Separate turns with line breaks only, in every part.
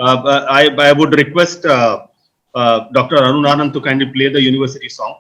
I would request Dr. Arun Anand to kindly play the university song.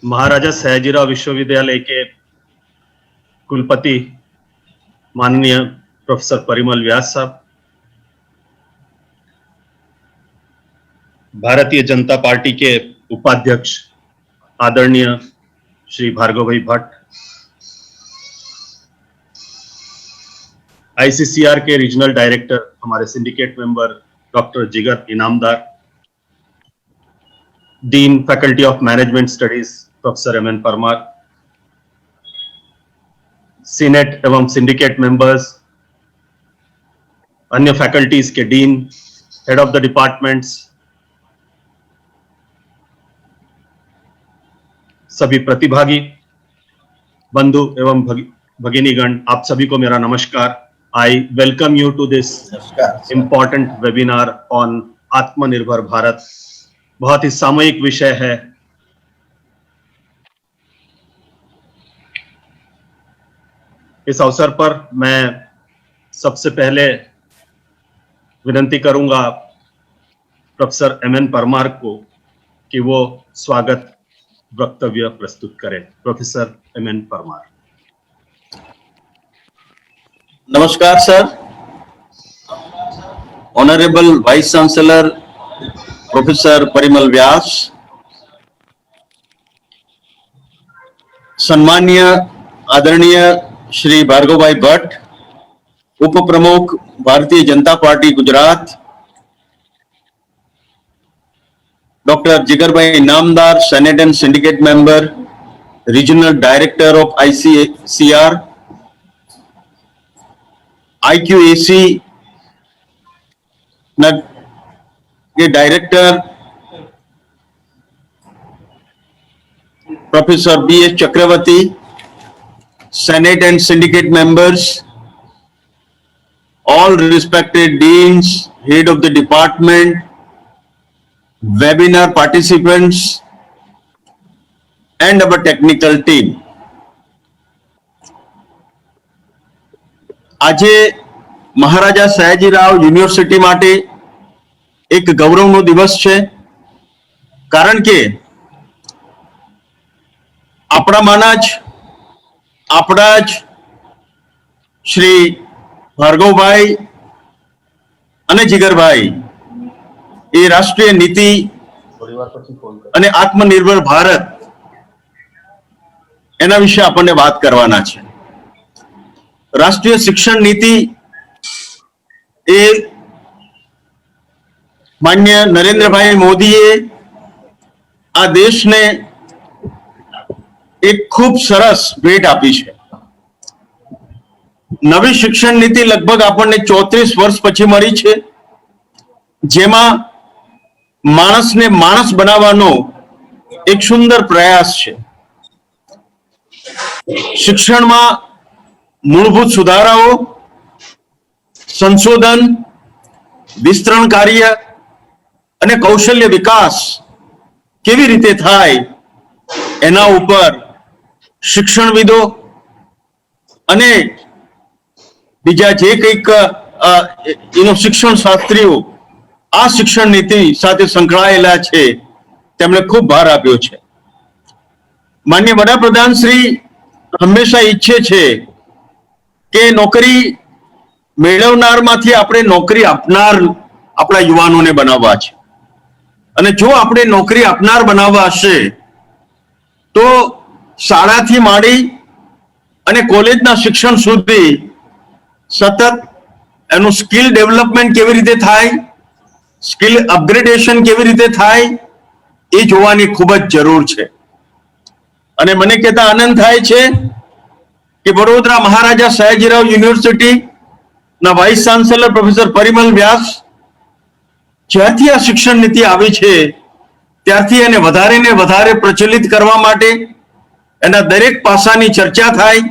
महाराजा सयाजीराव विश्वविद्यालय के कुलपति माननीय प्रोफेसर परिमल व्यास साहब, भारतीय जनता पार्टी के उपाध्यक्ष आदरणीय श्री भार्गव भाई भट्ट, आईसीसीआर के रीजनल डायरेक्टर हमारे syndicate member doctor Jigar Inamdar, dean faculty of management studies professor MN Parmar, senate एवं सिंडिकेट मेंबर्स, अन्य फैकल्टीज के dean, head of the departments, सभी प्रतिभागी बंधु एवं भगिनीगण, आप सभी को मेरा नमस्कार। I welcome you to this important webinar on Atmanirbhar Bharat. बहुत ही सामयिक विषय है। इस अवसर पर मैं सबसे पहले विनंती करूंगा प्रोफेसर एमएन परमार को कि वो स्वागत वक्तव्य प्रस्तुत करें। Professor MN Parmar.
नमस्कार sir. Honourable vice chancellor professor Parimal Vyas, सम्मान्य आदरणीय श्री भार्गव भाई भट्ट, उप प्रमुख भारतीय जनता पार्टी गुजरात, डॉक्टर जिगर भाई Inamdar, senate and syndicate member, regional director of ICCR, IQAC के director professor BS Chakravarti, Senate and syndicate members, all respected deans, head of the department, webinar participants, and our technical team. આજે Maharaja Sayajirao university માટે એક ગૌરવનો દિવસ છે, કારણ કે આપણા જ શ્રી ભાર્ગવભાઈ અને જીગરભાઈ એ રાષ્ટ્રીય નીતિ અને આત્મનિર્ભર ભારત એના વિશે આપણને વાત કરવાના છે. રાષ્ટ્રીય શિક્ષણ નીતિ એ માન્ય નરેન્દ્રભાઈ મોદીએ આ દેશને એક ખૂબ સરસ ભેટ આપી છે. નવી શિક્ષણ નીતિ લગભગ આપણને 34 વર્ષ પછી મળી છે, જેમાં માણસને માણસ બનાવવાનો એક સુંદર પ્રયાસ છે. શિક્ષણમાં મૂળભૂત સુધારાઓ, સંશોધન, વિસ્તરણ કાર્ય અને કૌશલ્ય વિકાસ કેવી રીતે થાય એના ઉપર શિક્ષણવિદો અને બીજા જે કંઈક શિક્ષણ શાસ્ત્રીઓ આ શિક્ષણ નીતિ સાથે સંકળાયેલા છે તેમણે ખૂબ ભાર આપ્યો છે. માનનીય વડાપ્રધાન શ્રી હંમેશા ઈચ્છે છે કે નોકરી મેળવનારમાંથી આપણે નોકરી આપનાર આપણા યુવાનોને બનાવવા છે, અને જો આપણે નોકરી આપનાર બનાવવા હશે તો શાળાથી માંડી અને કોલેજના શિક્ષણ સુધી સતત એનું સ્કિલ ડેવલપમેન્ટ કેવી રીતે થાય, સ્કિલ અપગ્રેડેશન કેવી રીતે થાય એ જોવાની ખૂબ જ જરૂર છે. અને મને કહેતા આનંદ થાય છે કે વડોદરા મહારાજા સયાજીરાવ યુનિવર્સિટી ના વાઇસ ચાન્સેલર પ્રોફેસર પરિમલ વ્યાસ જ્યારથી આ શિક્ષણ નીતિ આવી છે ત્યારથી એને વધારે ને વધારે પ્રચલિત કરવા માટે એના દરેક પાસાની ચર્ચા થાય,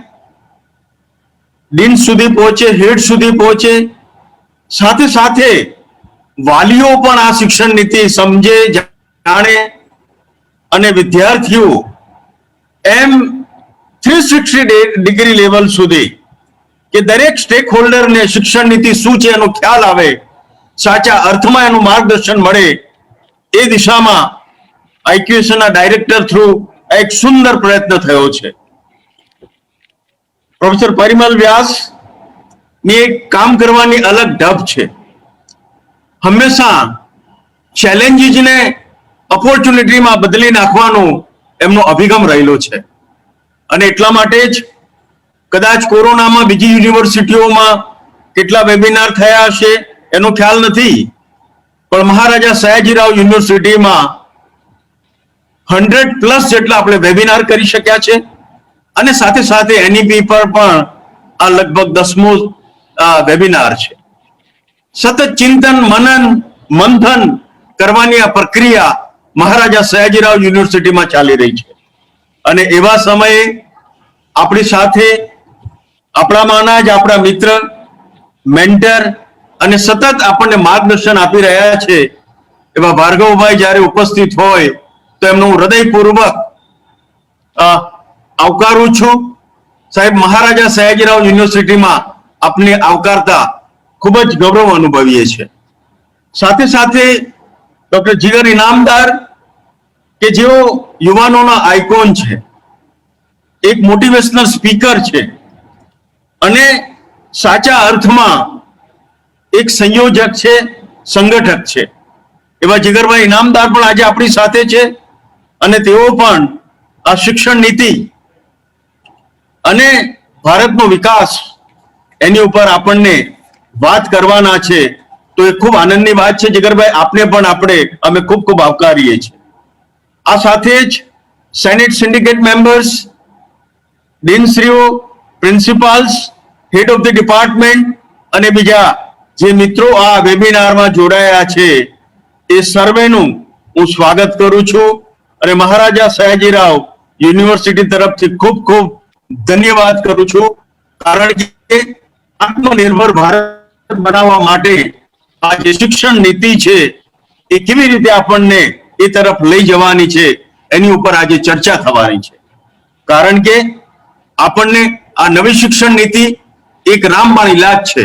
ડીન સુધી પહોંચે, હેડ સુધી પહોંચે, સાથે સાથે વાલીઓ પણ આ શિક્ષણ નીતિ સમજે, જાણે અને વિદ્યાર્થીઓ એમ 360 ડિગ્રી લેવલ સુધી કે દરેક સ્ટેક હોલ્ડરને શિક્ષણ નીતિ શું છે એનો ખ્યાલ આવે, સાચા અર્થમાં એનું માર્ગદર્શન મળે, એ દિશામાં આઈક્યુએસના ડાયરેક્ટર થ્રુ એક સુંદર પ્રયત્ન થયો છે. પ્રોફેસર પરિમલ વ્યાસ ની એક કામ કરવાની અલગ ઢબ છે. હંમેશા ચેલેન્જીસને ઓપોર્ચ્યુનિટીમાં બદલી નાખવાનો એમનો અભિગમ રહેલો છે, અને એટલા માટે જ કદાચ કોરોનામાં બીજી યુનિવર્સિટીઓમાં કેટલા વેબિનાર થયા હશે એનો ખ્યાલ નથી, પણ મહારાજા સયાજીરાવ યુનિવર્સિટીમાં 100+ જેટલા આપણે વેબિનાર કરી શક્યા છે, અને સાથે સાથે એનઈપી પર પણ આ લગભગ 10મો વેબિનાર છે. સતત ચિંતન, મનન, મંથન કરવાની આ પ્રક્રિયા મહારાજા સયાજીરાવ યુનિવર્સિટીમાં ચાલી રહી છે. અને એવા સમયે આપણી સાથે આપણામાંના જ આપણા મિત્ર, મેન્ટર અને સતત આપણને માર્ગદર્શન આપી રહ્યા છે એવા ભાર્ગવભાઈ જ્યારે ઉપસ્થિત હોય તો એમનું હું હૃદયપૂર્વક આવકારું છું. સાહેબ, મહારાજા સયાજીરાવ યુનિવર્સિટીમાં આપને આવકારતા ખૂબ જ ગૌરવ અનુભવીએ છીએ. સાથે સાથે ડોક્ટર જીગર ઇનામદાર કે જેઓ યુવાનોના આઇકોન છે, એક મોટિવેશનલ સ્પીકર છે અને સાચા અર્થમાં એક સંયોજક છે, સંગઠક છે, એવા જીગરભાઈ ઇનામદાર પણ આજે આપણી સાથે છે, અને તેઓ પણ આ શિક્ષણ નીતિ અને ભારતનો વિકાસ એની ઉપર આપણને વાત કરવાના છે. તો એ ખૂબ આનંદની વાત છે. જીગરભાઈ, આપને પણ અમે ખૂબ ખૂબ આવકારીએ છીએ. આ સાથે જ સેનેટ સિન્ડિકેટ મેમ્બર્સ, ડીનશ્રીઓ, principals, head of the department અને બીજા જે મિત્રો આ વેબિનારમાં જોડાયા છે એ સર્વેનું હું સ્વાગત કરું છું, અને મહારાજા સયાજીરાવ યુનિવર્સિટી તરફથી ખૂબ ખૂબ ધન્યવાદ કરું છું, કારણ કે આત્મનિર્ભર ભારત બનાવવા માટે આ જે શિક્ષણ નીતિ છે એ કેવી રીતે આપણને એ તરફ લઈ જવાની છે એની ઉપર આજે ચર્ચા થવાની છે. કારણ કે આપણને આ નવી શિક્ષણ નીતિ એક રામબાણ ઇલાજ છે.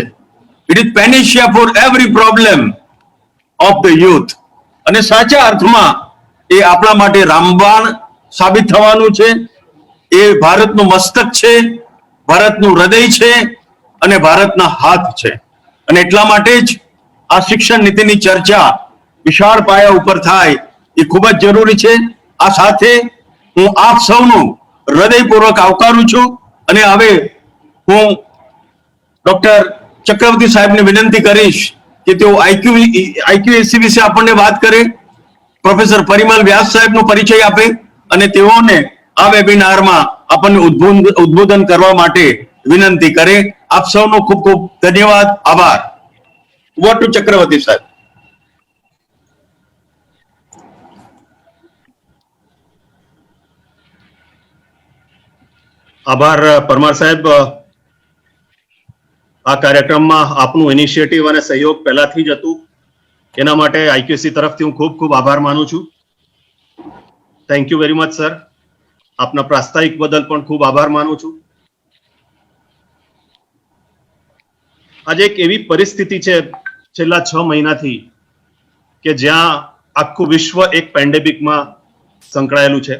It is panacea for every problem of the youth. અને સાચા અર્થમાં એ આપણા માટે રામબાણ સાબિત થવાનું છે. એ ભારતનું મસ્તક છે, ભારતનું હૃદય છે અને ભારતના હાથ છે. અને એટલા માટે જ આ શિક્ષણ નીતિની ચર્ચા વિશાળ પાયા ઉપર થાય એ ખૂબ જ જરૂરી છે. આ સાથે હું આપ સૌનું હૃદયપૂર્વક આવકારું છું અને હવે હું ડોક્ટર ચક્રવર્તી સાહેબને વિનંતી કરીશ કે તેઓ આઈક્યુએસસી વિશે આપણને વાત કરે, પ્રોફેસર પરિમલ વ્યાસ સાહેબનો પરિચય આપે અને તેઓને આ વેબિનારમાં આપણને ઉદ્બોધન કરવા માટે વિનંતી કરે. આપ સૌનો ખૂબ ખૂબ ધન્યવાદ, આભાર. ઓવર ટુ ચક્રવર્તી સાહેબ.
આભાર પરમાર સાહેબ. આ કાર્યક્રમમાં આપનું ઇનિશિયેટિવ અને સહયોગ પહેલાથી જ હતું, એના માટે આઈક્યુસી તરફથી હું ખૂબ ખૂબ આભાર માનું છું. Thank you very much sir. આપના પ્રાસ્તાવિક બદલ પણ ખૂબ આભાર માનું છું. આજે એક એવી પરિસ્થિતિ છે છેલ્લા 6 મહિનાથી કે જ્યાં આખું વિશ્વ એક પેન્ડેમિકમાં સંકળાયેલું છે,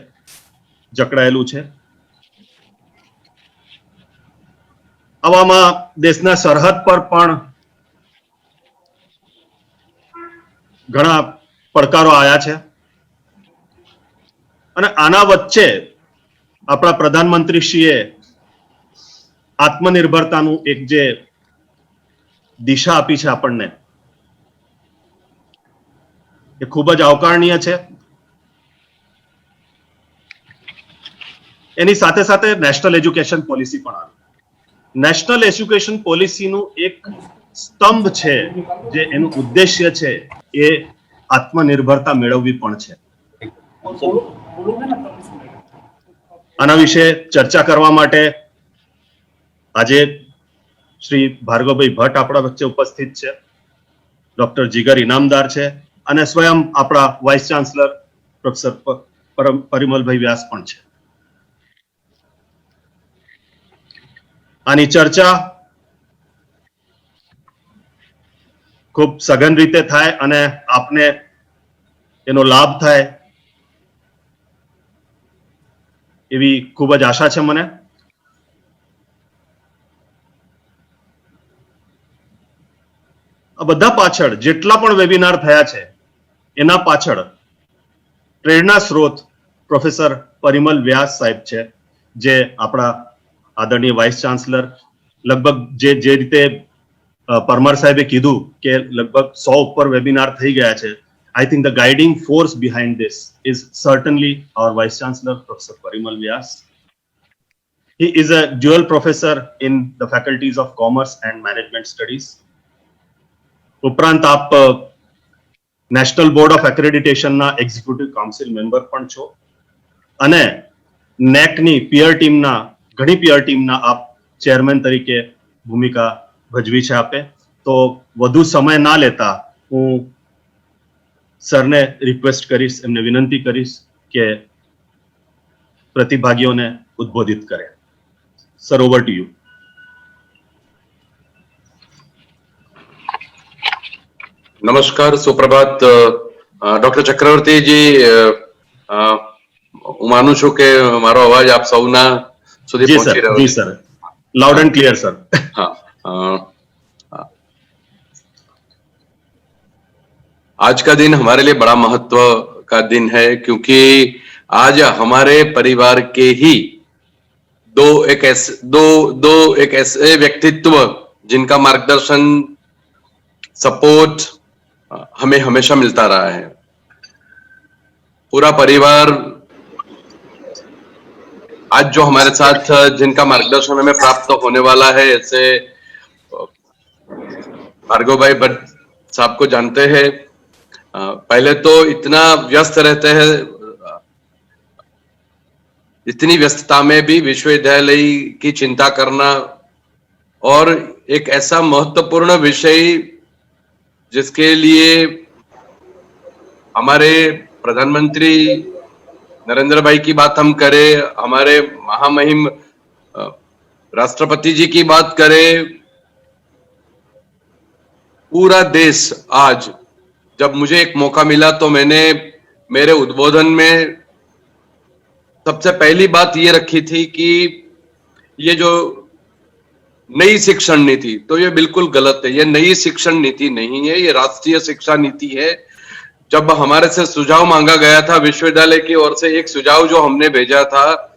જકડાયેલું છે. આવામાં દેશના સરહદ પર પણ ઘણા પડકારો આવ્યા છે અને આના વચ્ચે આપણા પ્રધાનમંત્રીશ્રીએ આત્મનિર્ભરતાનું એક જે દિશા આપી છે આપણને, એ ખૂબ જ આવકારણીય છે. એની સાથે સાથે નેશનલ એજ્યુકેશન પોલિસી પણ આવી. નેશનલ એજ્યુકેશન પોલિસીનું એક સ્તંભ છે, જે એનું ઉદ્દેશ્ય છે એ આત્મનિર્ભરતા મેળવવી પણ છે. આના વિશે ચર્ચા કરવા માટે આજે શ્રી ભાર્ગવભાઈ ભટ્ટ આપણા વચ્ચે ઉપસ્થિત છે, ડોક્ટર જીગર ઇનામદાર છે અને સ્વયં આપણા વાઇસ ચાન્સલર પ્રોફેસર પરિમલભાઈ વ્યાસ પણ છે. આની ચર્ચા ખૂબ સઘન રીતે થાય અને આપને એનો લાભ થાય એવી ખૂબ જ આશા છે મને. આ બધા પાછળ જેટલા પણ વેબિનાર થયા છે એના પાછળ પ્રેરણા સ્ત્રોત પ્રોફેસર પરિમલ વ્યાસ સાહેબ છે, જે આપણા આદરણીય વાઇસ ચાન્સલર. લગભગ જે રીતે પરમાર સાહેબે કીધું કે લગભગ 100 ઉપર વેબિનાર થઈ ગયા છે. I think the guiding force behind this is certainly our Vice Chancellor, Professor Parimal Vyas. He is a dual professor in the faculties of Commerce and Management Studies. ઉપરાંત આપ નેશનલ બોર્ડ ઓફ એક્રેડિટેશનના executive council member પણ છો અને નેકની ઘણી પિયર ટીમના આપ ચેરમેન તરીકે ભૂમિકા ભજવી છે આપે. તો વધુ સમય ના લેતા હું સરને રિક્વેસ્ટ કરીશ, એમને વિનંતી કરીશ કે પ્રતિભાગીઓને ઉદ્બોધિત કરે. Sir, over to you.
નમસ્કાર, સુપ્રભાત. ડોક્ટર ચક્રવર્તીજી, હું માનું છું કે મારો અવાજ આપ સૌના સુધી પહોંચી રહ્યો છે.
જી sir, loud and clear sir.
हाँ, आज का दिन हमारे लिए बड़ा महत्व का दिन है, क्योंकि आज हमारे परिवार के ही दो एक ऐसे व्यक्तित्व जिनका मार्गदर्शन, सपोर्ट हमें हमेशा मिलता रहा है. पूरा परिवार आज जो हमारे साथ जिनका मार्गदर्शन हमें प्राप्त होने वाला है, ऐसे भार्गव भाई भट्ट साहब को जानते हैं. पहले तो इतना व्यस्त रहते हैं इतनी व्यस्तता में भी विश्वविद्यालय की चिंता करना और एक ऐसा महत्वपूर्ण विषय जिसके लिए हमारे प्रधानमंत्री नरेंद्र भाई की बात हम करें, हमारे महामहिम राष्ट्रपति जी की बात करें, पूरा देश आज, जब मुझे एक मौका मिला तो मैंने मेरे उद्बोधन में सबसे पहली बात ये रखी थी कि ये जो नई शिक्षण नीति, तो ये बिल्कुल गलत है। ये नई शिक्षण नीति नहीं है, ये राष्ट्रीय शिक्षा नीति है। जब हमारे से सुझाव मांगा गया था विश्वविद्यालय की ओर से, एक सुझाव जो हमने भेजा था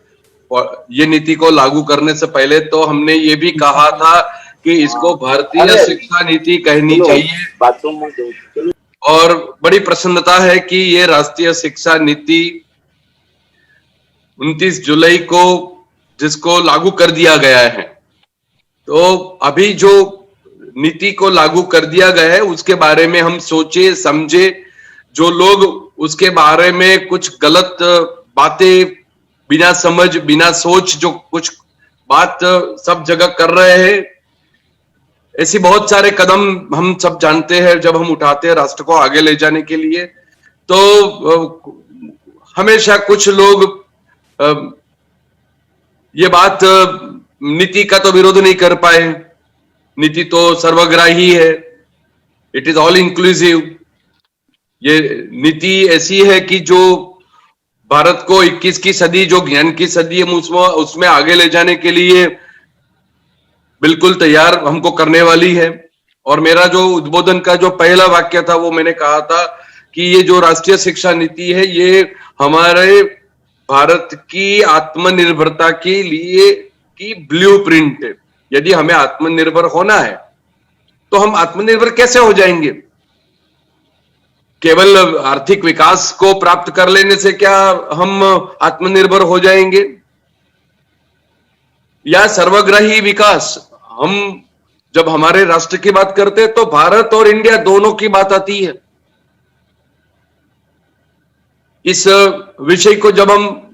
ये नीति को लागू करने से पहले, तो हमने ये भी कहा था कि इसको भारतीय शिक्षा नीति कहनी चाहिए। और बड़ी प्रसन्नता है कि ये राष्ट्रीय शिक्षा नीति 29 जुलाई को जिसको लागू कर दिया गया है, तो अभी जो नीति को लागू कर दिया गया है उसके बारे में हम सोचे समझे। जो लोग उसके बारे में कुछ गलत बातें बिना समझ बिना सोच जो कुछ बात सब जगह कर रहे हैं, ऐसी बहुत सारे कदम हम सब जानते हैं जब हम उठाते हैं राष्ट्र को आगे ले जाने के लिए, तो हमेशा कुछ लोग ये बात नीति का तो विरोध नहीं कर पाए। नीति तो सर्वग्राही है, इट इज ऑल इंक्लूसिव। ये नीति ऐसी है कि जो भारत को 21 की सदी, जो ज्ञान की सदी है, उसमें आगे ले जाने के लिए बिल्कुल तैयार हमको करने वाली है। और मेरा जो उद्बोधन का जो पहला वाक्य था वो मैंने कहा था कि ये जो राष्ट्रीय शिक्षा नीति है ये हमारे भारत की आत्मनिर्भरता के लिए की ब्लूप्रिंट है। यदि हमें आत्मनिर्भर होना है तो हम आत्मनिर्भर कैसे हो जाएंगे? केवल आर्थिक विकास को प्राप्त कर लेने से क्या हम आत्मनिर्भर हो जाएंगे? या सर्वग्राही विकास? हम जब हमारे राष्ट्र की बात करते हैं तो भारत और इंडिया दोनों की बात आती है। इस विषय को जब हम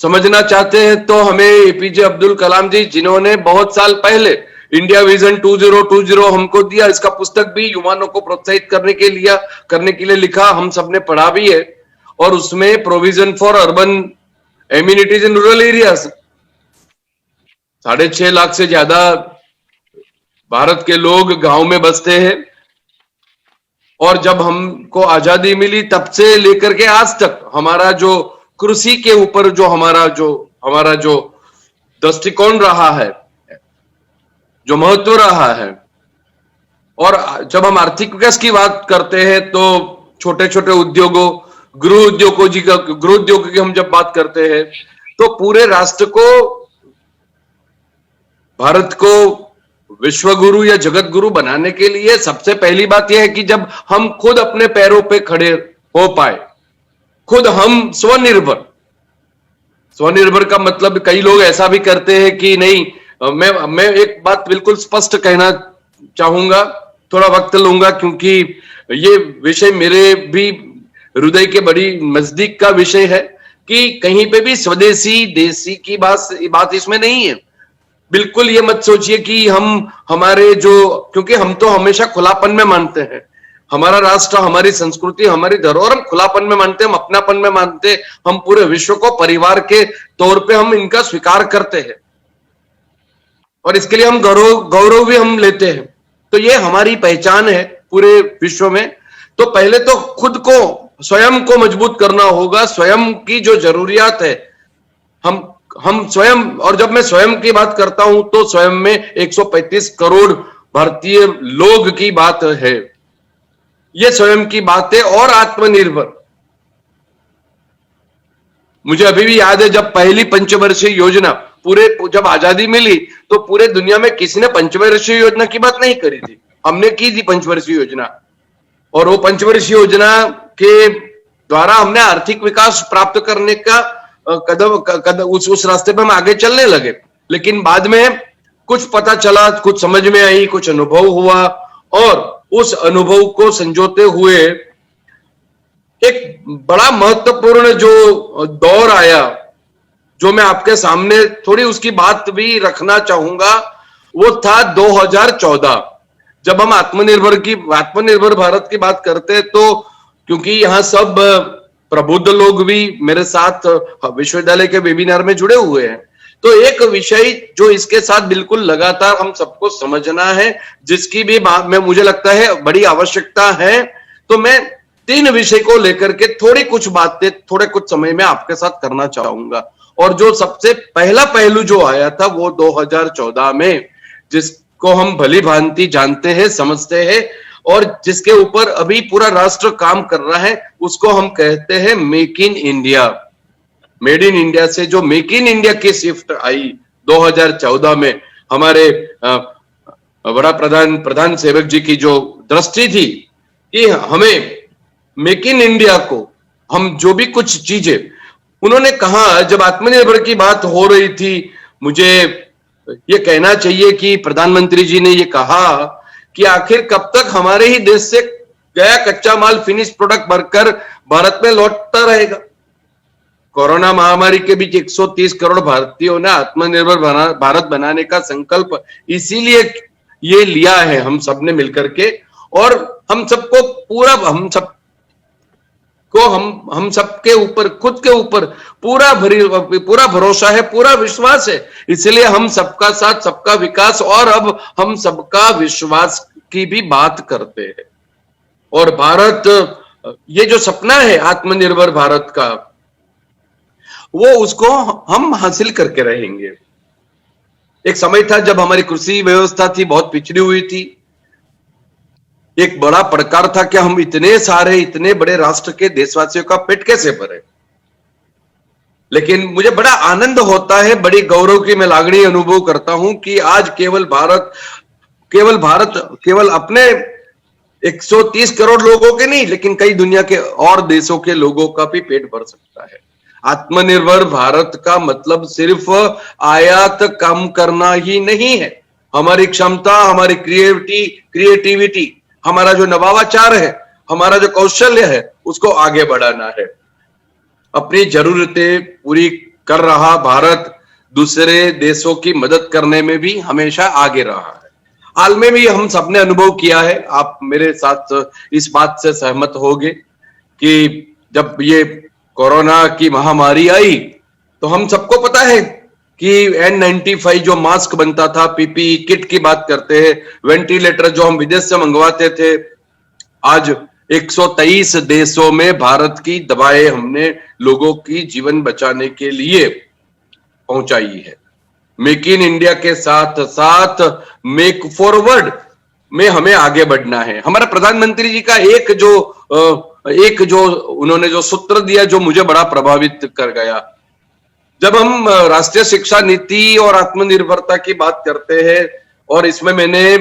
समझना चाहते हैं तो हमें एपीजे अब्दुल कलाम जी, जिन्होंने बहुत साल पहले इंडिया विजन 2020 हमको दिया, इसका पुस्तक भी युवाओं को प्रोत्साहित करने के लिए लिखा, हम सबने पढ़ा भी है। और उसमें provision for urban amenities in rural areas, 6.5 lakh से ज्यादा भारत के लोग गांव में बसते हैं। और जब हमको आजादी मिली तब से लेकर के आज तक हमारा जो कृषि के ऊपर जो हमारा जो दृष्टिकोण रहा है, जो महत्व रहा है, और जब हम आर्थिक विकास की बात करते हैं तो छोटे छोटे उद्योगों, गृह उद्योग की हम जब बात करते हैं तो पूरे राष्ट्र को, भारत को विश्व गुरु या जगत गुरु बनाने के लिए सबसे पहली बात यह है कि जब हम खुद अपने पैरों पे खड़े हो पाए, खुद हम स्वनिर्भर का मतलब कई लोग ऐसा भी करते हैं कि नहीं, मैं एक बात बिल्कुल स्पष्ट कहना चाहूंगा, थोड़ा वक्त लूंगा क्योंकि ये विषय मेरे भी हृदय के बड़ी नजदीक का विषय है कि कहीं पे भी स्वदेशी देशी की बात इसमें नहीं है। बिल्कुल ये मत सोचिए कि हमारे क्योंकि हम तो हमेशा खुलापन में मानते हैं, हमारा राष्ट्र, हमारी संस्कृति, हमारी धरोहर हम खुलापन में मानते हैं, हम अपनापन में मानते हैं, हम पूरे विश्व को परिवार के तौर पे हम इनका स्वीकार करते हैं और इसके लिए हम गौरव भी हम लेते हैं। तो ये हमारी पहचान है पूरे विश्व में। तो पहले तो खुद को, स्वयं को मजबूत करना होगा, स्वयं की जो जरूरियात है हम स्वयं, और जब मैं स्वयं की बात करता हूं तो स्वयं में 135 करोड़ भारतीय लोग की बात है, ये स्वयं की बात है। और आत्मनिर्भर, मुझे अभी भी याद है जब पहली पंचवर्षीय योजना जब आजादी मिली तो पूरे दुनिया में किसी ने पंचवर्षीय योजना की बात नहीं करी थी, हमने की थी पंचवर्षीय योजना। और वो पंचवर्षीय योजना के द्वारा हमने आर्थिक विकास प्राप्त करने का कदम उस रास्ते पे हम आगे चलने लगे। लेकिन बाद में कुछ पता चला, कुछ समझ में आई, कुछ अनुभव हुआ, और उस अनुभव को संजोते हुए एक बड़ा महत्वपूर्ण जो दौर आया जो मैं आपके सामने थोड़ी उसकी बात भी रखना चाहूंगा, वो था 2014, जब हम आत्मनिर्भर भारत की बात करते हैं, तो क्योंकि यहाँ सब प्रबुद्ध लोग भी मेरे साथ विश्वविद्यालय के वेबिनार में जुड़े हुए हैं, तो एक विषय जो इसके साथ बिल्कुल लगातार हम सबको समझना है, जिसकी भी बात में मुझे लगता है बड़ी आवश्यकता है, तो मैं 3 विषय को लेकर के थोड़ी कुछ बातें थोड़े कुछ समय में आपके साथ करना चाहूंगा। और जो सबसे पहला पहलू जो आया था वो 2014 में, जिसको हम भली भांति जानते हैं, समझते हैं, और जिसके ऊपर अभी पूरा राष्ट्र काम कर रहा है, उसको हम कहते हैं make in India. Made in India से जो मेक इन इंडिया की शिफ्ट आई 2014 में, हमारे बड़ा प्रधान सेवक जी की जो दृष्टि थी कि हमें मेक इन इंडिया को, हम जो भी कुछ चीजें उन्होंने कहा, जब आत्मनिर्भर की बात हो रही थी, मुझे ये कहना चाहिए कि प्रधानमंत्री जी ने ये कहा कि आखिर कब तक हमारे ही देश से गया कच्चा माल फिनिश प्रोडक्ट भरकर भारत में लौटता रहेगा। कोरोना महामारी के बीच 130 करोड़ भारतीयों ने आत्मनिर्भर भारत बनाने का संकल्प इसीलिए ये लिया है हम सबने मिलकर के, और हम सबको हम सबके ऊपर, खुद के ऊपर पूरा भरोसा है, पूरा विश्वास है। इसलिए हम सबका साथ, सबका विकास, और अब हम सबका विश्वास की भी बात करते हैं। और भारत, ये जो सपना है आत्मनिर्भर भारत का, वो उसको हम हासिल करके रहेंगे। एक समय था जब हमारी कृषि व्यवस्था थी बहुत पिछड़ी हुई थी। एक बड़ा पड़कार था कि हम इतने बड़े राष्ट्र के देशवासियों का पेट कैसे भरे। लेकिन मुझे बड़ा आनंद होता है, बड़ी गौरव की मैं लागणी अनुभव करता हूं कि आज केवल अपने 130 करोड़ लोगों के नहीं, लेकिन कई दुनिया के और देशों के लोगों का भी पेट भर सकता है। आत्मनिर्भर भारत का मतलब सिर्फ आयात कम करना ही नहीं है। हमारी क्षमता, हमारी क्रिएटिविटी, हमारा जो नवाचार है, हमारा जो कौशल्य है, उसको आगे बढ़ाना है। अपनी जरूरतें पूरी कर रहा भारत दूसरे देशों की मदद करने में भी हमेशा आगे रहा है। हाल में भी हम सबने अनुभव किया है, आप मेरे साथ इस बात से सहमत होंगे कि जब ये कोरोना की महामारी आई, तो हम सबको पता है कि N95 जो मास्क बनता था, पीपीई किट की बात करते हैं, वेंटिलेटर जो हम विदेश से मंगवाते थे, आज 123 देशों में भारत की दवाएं हमने लोगों की जीवन बचाने के लिए पहुंचाई है। मेक इन इंडिया के साथ साथ मेक फॉरवर्ड में हमें आगे बढ़ना है। हमारा प्रधानमंत्री जी का एक जो उन्होंने जो सूत्र दिया, जो मुझे बड़ा प्रभावित कर गया। जब हम राष्ट्रीय शिक्षा नीति और आत्मनिर्भरता की बात करते हैं, और इसमें मैंने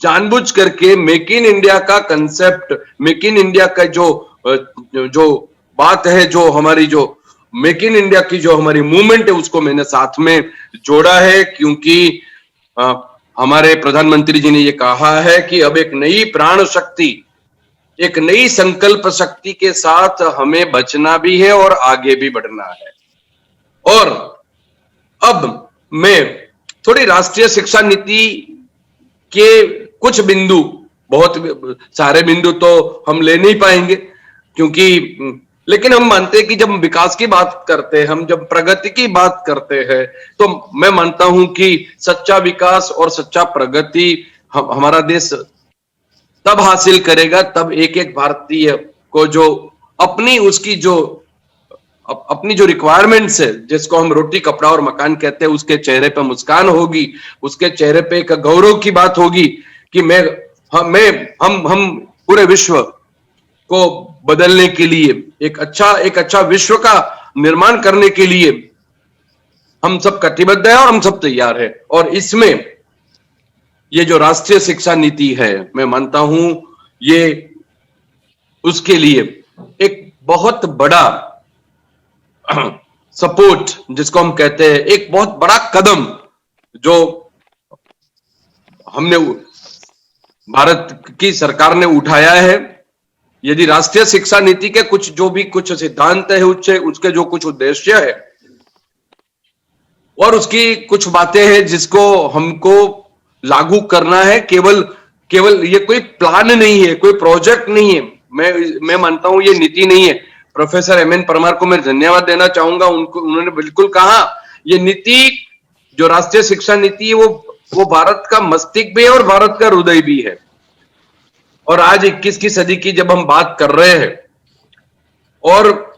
जानबूझ करके मेक इन इंडिया का कंसेप्ट, मेक इन इंडिया का जो बात है, जो हमारी जो मेक इन इंडिया की जो हमारी मूवमेंट है, उसको मैंने साथ में जोड़ा है, क्योंकि हमारे प्रधानमंत्री जी ने ये कहा है कि अब एक नई प्राण शक्ति, एक नई संकल्प शक्ति के साथ हमें बचना भी है और आगे भी बढ़ना है। और अब मैं थोड़ी राष्ट्रीय शिक्षा नीति के कुछ बिंदु, बहुत सारे बिंदु तो हम ले नहीं पाएंगे, क्योंकि लेकिन हम मानते हैं कि जब विकास की बात करते हैं, हम जब प्रगति की बात करते हैं, तो मैं मानता हूं कि सच्चा विकास और सच्चा प्रगति हमारा देश तब हासिल करेगा, तब एक एक भारतीय को जो अपनी जो रिक्वायरमेंट्स है, जिसको हम रोटी कपड़ा और मकान कहते हैं, उसके चेहरे पे मुस्कान होगी, उसके चेहरे पे एक गौरव की बात होगी कि हम पूरे विश्व को बदलने के लिए, एक अच्छा विश्व का निर्माण करने के लिए हम सब कटिबद्ध है और हम सब तैयार है। और इसमें ये जो राष्ट्रीय शिक्षा नीति है, मैं मानता हूं ये उसके लिए एक बहुत बड़ा सपोर्ट, जिसको हम कहते हैं, एक बहुत बड़ा कदम जो हमने भारत की सरकार ने उठाया है। यदि राष्ट्रीय शिक्षा नीति के कुछ सिद्धांत है, उसके जो कुछ उद्देश्य है, और उसकी कुछ बातें हैं जिसको हमको लागू करना है। केवल ये कोई प्लान नहीं है, कोई प्रोजेक्ट नहीं है। मैं मानता हूं ये नीति नहीं है। प्रोफेसर एमएन परमार को मैं धन्यवाद देना चाहूंगा। उन्होंने बिल्कुल कहा, ये नीति जो राष्ट्रीय शिक्षा नीति है वो भारत का मस्तिष्क भी है और भारत का हृदय भी है। और आज 21वीं सदी की जब हम बात कर रहे हैं और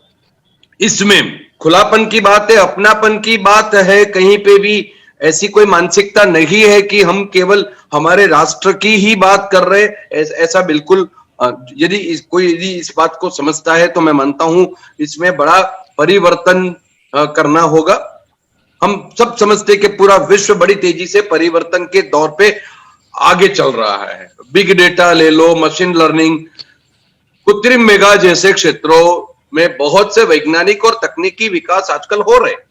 इसमें खुलापन की बात है, अपनापन की बात है, कहीं पे भी ऐसी कोई मानसिकता नहीं है कि हम केवल हमारे राष्ट्र की ही बात कर रहे हैं। ऐसा बिल्कुल, यदि कोई इस बात को समझता है तो मैं मानता हूं इसमें बड़ा परिवर्तन करना होगा। हम सब समझते हैं कि पूरा विश्व बड़ी तेजी से परिवर्तन के दौर पे आगे चल रहा है। बिग डेटा ले लो, मशीन लर्निंग, कृत्रिम मेघा जैसे क्षेत्रों में बहुत से वैज्ञानिक और तकनीकी विकास आजकल हो रहे हैं।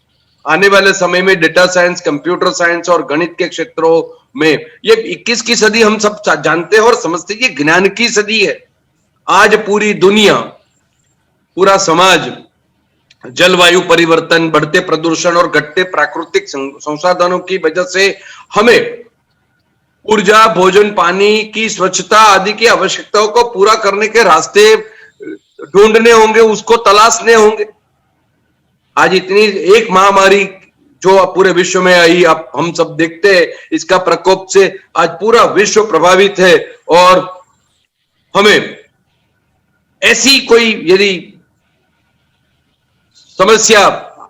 आने वाले समय में डेटा साइंस, कंप्यूटर साइंस और गणित के क्षेत्रों में ये 21 की सदी हम सब जानते हैं और समझते हैं कि ज्ञान की सदी है। आज पूरी दुनिया, पूरा समाज जलवायु परिवर्तन, बढ़ते प्रदूषण और घटते प्राकृतिक संसाधनों की वजह से हमें ऊर्जा, भोजन, पानी की स्वच्छता आदि की आवश्यकताओं को पूरा करने के रास्ते ढूंढने होंगे, उसको तलाशने होंगे। आज इतनी एक महामारी जो पूरे विश्व में आई, अब हम सब देखते हैं इसका प्रकोप से आज पूरा विश्व प्रभावित है। और हमें ऐसी कोई यदि समस्या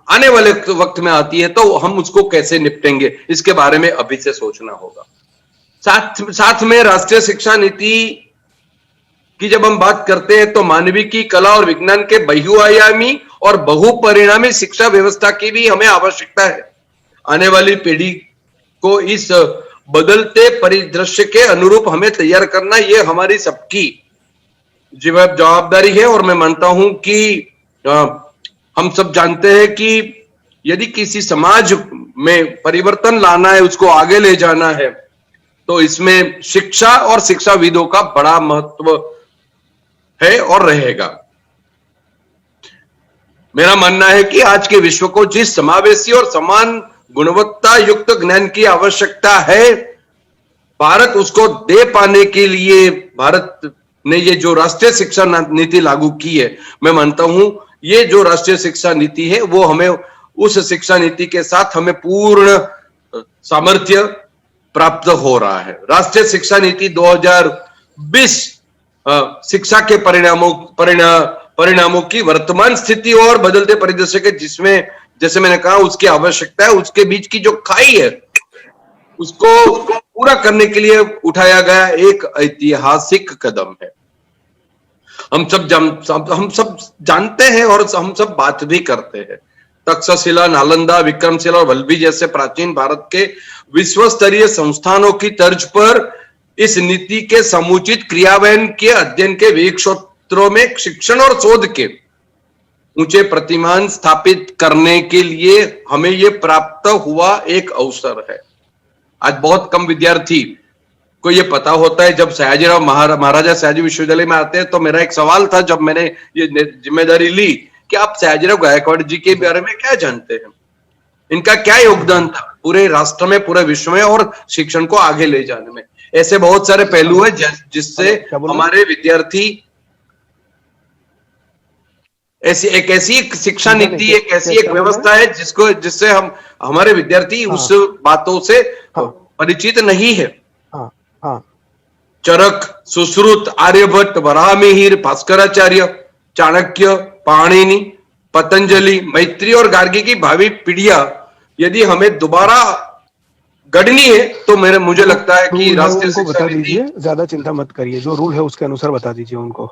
आने वाले वक्त में आती है तो हम उसको कैसे निपटेंगे, इसके बारे में अभी से सोचना होगा। साथ में राष्ट्रीय शिक्षा नीति की जब हम बात करते हैं तो मानविकी, कला और विज्ञान के बहुआयामी और बहुपरिणामी शिक्षा व्यवस्था की भी हमें आवश्यकता है। आने वाली पीढ़ी को इस बदलते परिदृश्य के अनुरूप हमें तैयार करना, ये हमारी सबकी जवाबदारी है। और मैं मानता हूं कि हम सब जानते हैं कि यदि किसी समाज में परिवर्तन लाना है, उसको आगे ले जाना है, तो इसमें शिक्षा और शिक्षाविदों का बड़ा महत्व है और रहेगा। मेरा मानना है कि आज के विश्व को जिस समावेशी और समान गुणवत्ता युक्त ज्ञान की आवश्यकता है, भारत उसको दे पाने के लिए भारत ने ये जो राष्ट्रीय शिक्षा नीति लागू की है, मैं मानता हूं ये जो राष्ट्रीय शिक्षा नीति है वो हमें उस शिक्षा नीति के साथ हमें पूर्ण सामर्थ्य प्राप्त हो रहा है। राष्ट्रीय शिक्षा नीति 2020 शिक्षा के परिणामों की वर्तमान स्थिति और बदलते परिदृश्य के जिसमें जैसे मैंने कहा उसकी आवश्यकता है, उसके बीच की जो खाई है उसको पूरा करने के लिए उठाया गया एक ऐतिहासिक कदम है। हम सब जानते हैं और हम सब बात भी करते हैं। तक्षशिला, नालंदा, विक्रमशिला और वल्लभी जैसे प्राचीन भारत के विश्व स्तरीय संस्थानों की तर्ज पर इस नीति के समुचित क्रियान्वयन के अध्ययन के विविध क्षेत्रों में शिक्षण और शोध के ऊंचे प्रतिमान स्थापित करने के लिए हमें ये प्राप्त हुआ एक अवसर है। आज बहुत कम विद्यार्थी को ये पता होता है। जब सयाजीराव महाराजा सयाजी विश्वविद्यालय में आते हैं तो मेरा एक सवाल था जब मैंने ये जिम्मेदारी ली कि आप सयाजीराव गायकवाड़ जी के बारे में क्या जानते हैं, इनका क्या योगदान था पूरे राष्ट्र में, पूरे विश्व में और शिक्षण को आगे ले जाने में। ऐसे बहुत सारे पहलू हैं जिससे हमारे विद्यार्थी ऐसी एक शिक्षा नीति, एक ऐसी एक व्यवस्था है जिससे हम हमारे विद्यार्थी उस बातों से परिचित नहीं है। चरक, सुश्रुत, आर्यभट्ट, वराहमिहिर, भास्कराचार्य, चाणक्य, पाणिनि, पतंजलि, मैत्री और गार्गी की भावी पीढ़ियां यदि हमें दोबारा गढ़नी है तो मुझे लगता है कि राष्ट्रीय शिक्षा नीति,
ज्यादा चिंता मत करिए, जो रूल है उसके अनुसार बता दीजिए उनको।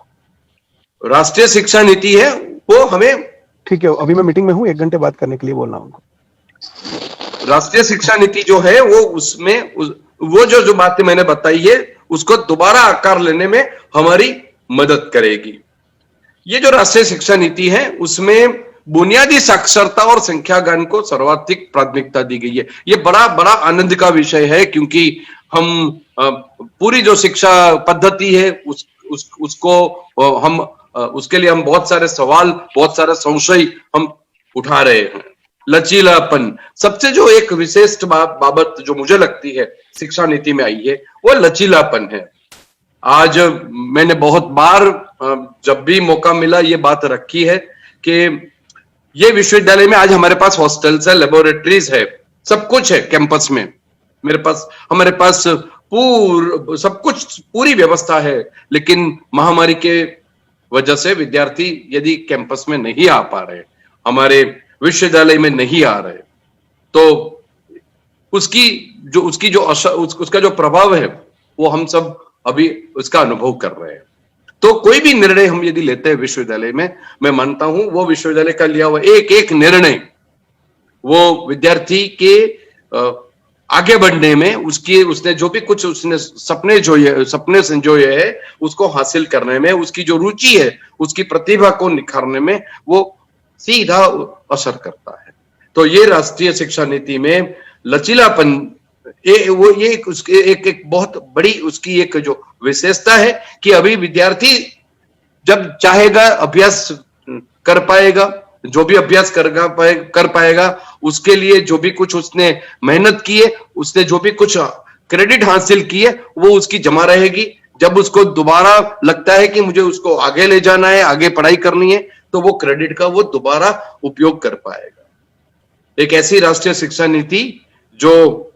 राष्ट्रीय शिक्षा नीति है वो हमें,
ठीक है, अभी मैं मीटिंग में हूँ, 1 घंटे बात करने के लिए बोलना उनको।
राष्ट्रीय शिक्षा नीति जो है वो उसमें वो जो बातें मैंने बताई है उसको दोबारा आकार लेने में हमारी मदद करेगी। ये जो राष्ट्रीय शिक्षा नीति है उसमें बुनियादी साक्षरता और संख्या ज्ञान को सर्वाधिक प्राथमिकता दी गई है। ये बड़ा बड़ा आनंद का विषय है क्योंकि हम पूरी जो शिक्षा पद्धति है उसको हम उसके लिए हम बहुत सारे सवाल, बहुत सारे संशय हम उठा रहे हैं। लचीलापन। सबसे जो एक विशेष बाबत जो मुझे लगती है शिक्षा नीति में आई है वो लचीलापन है। आज मैंने बहुत बार जब भी मौका मिला ये बात रखी है कि ये विश्वविद्यालय में आज हमारे पास हॉस्टल्स है, लेबोरेटरीज है, सब कुछ है कैंपस में। हमारे पास सब कुछ पूरी व्यवस्था है, लेकिन महामारी के वजह से विद्यार्थी यदि कैंपस में नहीं आ पा रहे, हमारे विश्वविद्यालय में नहीं आ रहे, तो उसका जो प्रभाव है वो हम सब अभी उसका अनुभव कर रहे हैं। तो कोई भी निर्णय हम यदि लेते हैं विश्वविद्यालय में, मैं मानता हूं वो विश्वविद्यालय का लिया हुआ एक एक निर्णय वो विद्यार्थी के आगे बढ़ने में, उसने जो भी कुछ उसने सपने संजोए है उसको हासिल करने में, उसकी जो रुचि है, उसकी प्रतिभा को निखारने में वो सीधा असर करता है। तो ये राष्ट्रीय शिक्षा नीति में लचीलापन एक बहुत बड़ी उसकी एक जो विशेषता है कि अभी विद्यार्थी जब चाहेगा अभ्यास कर पाएगा, जो भी अभ्यास कर पाएगा, उसके लिए जो भी कुछ उसने मेहनत की है, उसने जो भी कुछ क्रेडिट हासिल की है, वो उसकी जमा रहेगी। जब उसको दोबारा लगता है कि मुझे उसको आगे ले जाना है, आगे पढ़ाई करनी है, तो वो क्रेडिट का वो दोबारा उपयोग कर पाएगा। एक ऐसी राष्ट्रीय शिक्षा नीति जो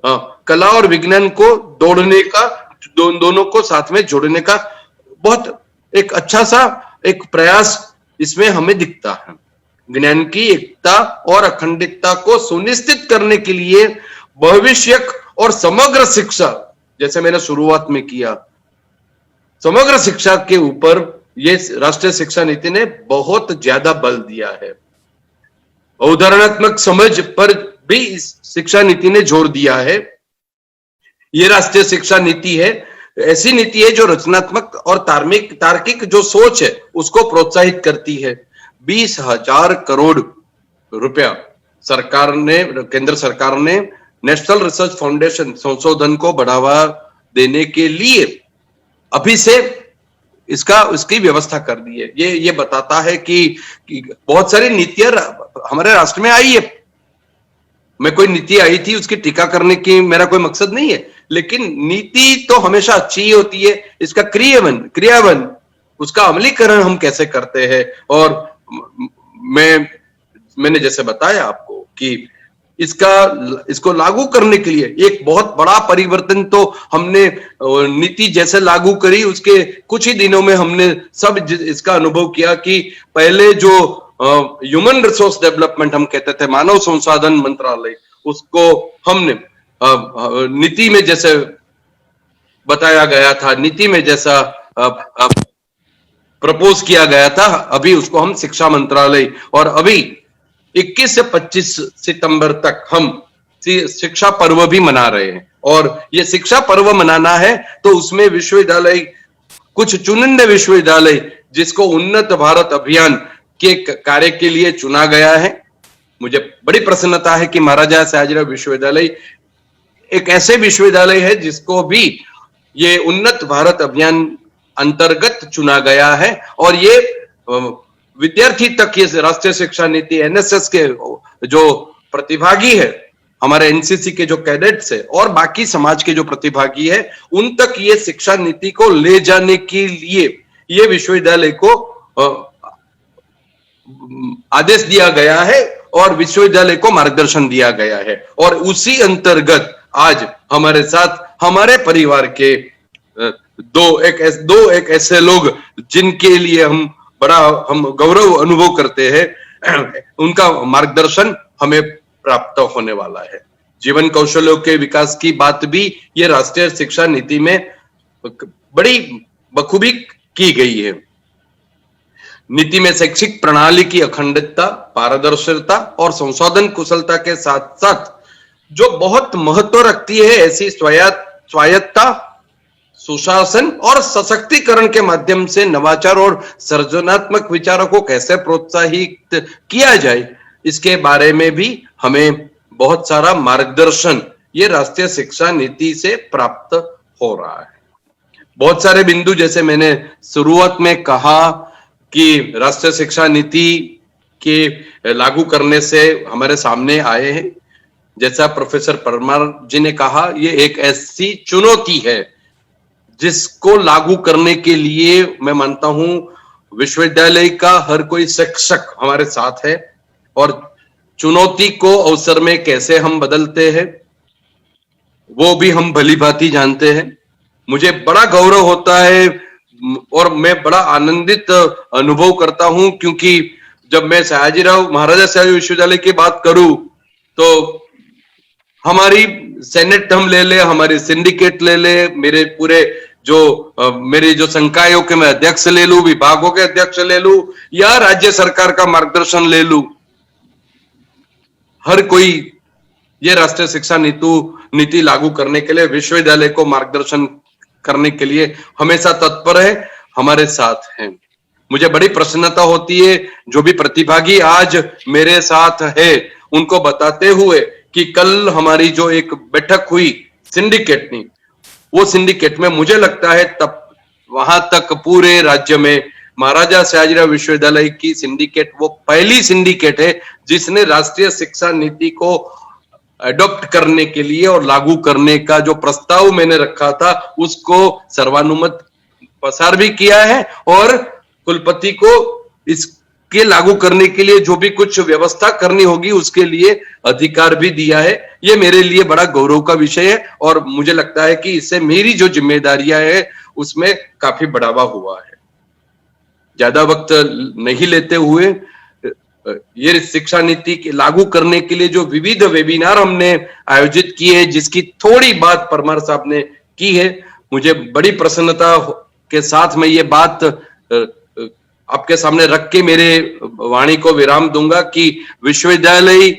कला और विज्ञान को दौड़ने का, दोनों को साथ में जोड़ने का बहुत एक अच्छा सा एक प्रयास इसमें हमें दिखता है। ज्ञान की एकता और अखंडितता को सुनिश्चित करने के लिए भविष्यक और समग्र शिक्षा, जैसे मैंने शुरुआत में किया, समग्र शिक्षा के ऊपर ये राष्ट्रीय शिक्षा नीति ने बहुत ज्यादा बल दिया है। उदाहरणात्मक समझ पर भी इस शिक्षा नीति ने जोर दिया है। ये राष्ट्रीय शिक्षा नीति है, ऐसी नीति है जो रचनात्मक और तार्किक जो सोच है उसको प्रोत्साहित करती है। 20,000 करोड़ रुपया केंद्र सरकार ने नेशनल रिसर्च फाउंडेशन संशोधन को बढ़ावा देने के लिए अभी से इसकी व्यवस्था कर दी है। ये बताता है कि बहुत सारी नीतियां हमारे राष्ट्र में आई है। मैं कोई नीति आई थी उसकी टीका करने की मेरा कोई मकसद नहीं है, लेकिन नीति तो हमेशा अच्छी ही होती है। इसका क्रियान्वयन उसका अमलीकरण हम कैसे करते हैं, और मैंने जैसे बताया आपको कि इसको लागू करने के लिए एक बहुत बड़ा परिवर्तन तो हमने नीति जैसे लागू करी उसके कुछ ही दिनों में हमने सब इसका अनुभव किया कि पहले जो ह्यूमन रिसोर्स डेवलपमेंट हम कहते थे, मानव संसाधन मंत्रालय, उसको हमने नीति में जैसे बताया गया था, नीति में जैसा प्रपोज किया गया था, अभी उसको हम शिक्षा मंत्रालय, और अभी 21 से 25 सितंबर तक हम शिक्षा पर्व भी मना रहे हैं। और ये शिक्षा पर्व मनाना है तो उसमें विश्वविद्यालय, कुछ चुनिंदा विश्वविद्यालय जिसको उन्नत भारत अभियान के कार्य के लिए चुना गया है। मुझे बड़ी प्रसन्नता है कि महाराजा सयाजीराव विश्वविद्यालय एक ऐसे विश्वविद्यालय है जिसको भी ये उन्नत भारत अभियान अंतर्गत चुना गया है, और ये विद्यार्थी तक ये राष्ट्रीय शिक्षा नीति, एनएसएस के जो प्रतिभागी है, हमारे एनसीसी के जो कैडेट्स है और बाकी समाज के जो प्रतिभागी है, उन तक ये शिक्षा नीति को ले जाने के लिए ये विश्वविद्यालय को आदेश दिया गया है और विश्वविद्यालय को मार्गदर्शन दिया गया है। और उसी अंतर्गत आज हमारे साथ हमारे परिवार के दो एक ऐसे लोग जिनके लिए हम गौरव अनुभव करते हैं, उनका मार्गदर्शन हमें प्राप्त होने वाला है। जीवन कौशलों के विकास की बात भी ये राष्ट्रीय शिक्षा नीति में बड़ी बखूबी की गई है। नीति में शैक्षिक प्रणाली की अखंडता, पारदर्शिता और संशोधन कुशलता के साथ साथ जो बहुत महत्व रखती है ऐसी स्वायत्तता, सुशासन और सशक्तिकरण के माध्यम से नवाचार और सृजनात्मक विचारों को कैसे प्रोत्साहित किया जाए, इसके बारे में भी हमें बहुत सारा मार्गदर्शन ये राष्ट्रीय शिक्षा नीति से प्राप्त हो रहा है। बहुत सारे बिंदु, जैसे मैंने शुरुआत में कहा कि राष्ट्रीय शिक्षा नीति के लागू करने से हमारे सामने आए हैं। जैसा प्रोफेसर परमार जी ने कहा, ये एक ऐसी चुनौती है जिसको लागू करने के लिए मैं मानता हूं विश्वविद्यालय का हर कोई शिक्षक हमारे साथ है, और चुनौती को अवसर में कैसे हम बदलते हैं वो भी हम भली भांति जानते हैं। मुझे बड़ा गौरव होता है और मैं बड़ा आनंदित अनुभव करता हूं, क्योंकि जब मैं सयाजीराव महाराजा सयाजी विश्वविद्यालय की बात करूं तो हमारी सेनेट हम ले ले, हमारी सिंडिकेट ले ले, मेरे पूरे मेरी जो संकायों के मैं अध्यक्ष ले लूं, विभागों के अध्यक्ष ले लूं, या राज्य सरकार का मार्गदर्शन ले लूं, हर कोई ये राष्ट्रीय शिक्षा नीति लागू करने के लिए, विश्वविद्यालय को मार्गदर्शन करने के लिए हमेशा तत्पर है, हमारे साथ हैं। मुझे बड़ी प्रसन्नता होती है जो भी प्रतिभागी आज मेरे साथ है उनको बताते हुए कि कल हमारी जो एक बैठक हुई सिंडिकेट की, वो सिंडिकेट में मुझे लगता है तब वहां तक पूरे राज्य में महाराजा सयाजीराव विश्वविद्यालय की सिंडिकेट वो पहली सिंडिकेट है जिसने राष्ट्रीय शिक्षा नीति को अडॉप्ट करने के लिए और लागू करने का जो प्रस्ताव मैंने रखा था उसको सर्वानुमत पसार भी किया है, और कुलपति को इसके लागू करने के लिए जो भी कुछ व्यवस्था करनी होगी उसके लिए अधिकार भी दिया है। ये मेरे लिए बड़ा गौरव का विषय है और मुझे लगता है कि इससे मेरी जो जिम्मेदारियां है उसमें काफी बढ़ावा हुआ है। ज्यादा वक्त नहीं लेते हुए ये शिक्षा नीति लागू करने के लिए जो विविध वेबिनार हमने आयोजित किए, जिसकी थोड़ी बात परमार साहब ने की है, मुझे बड़ी प्रसन्नता के साथ मैं ये बात आपके सामने रख के मेरे वाणी को विराम दूंगा कि विश्वविद्यालय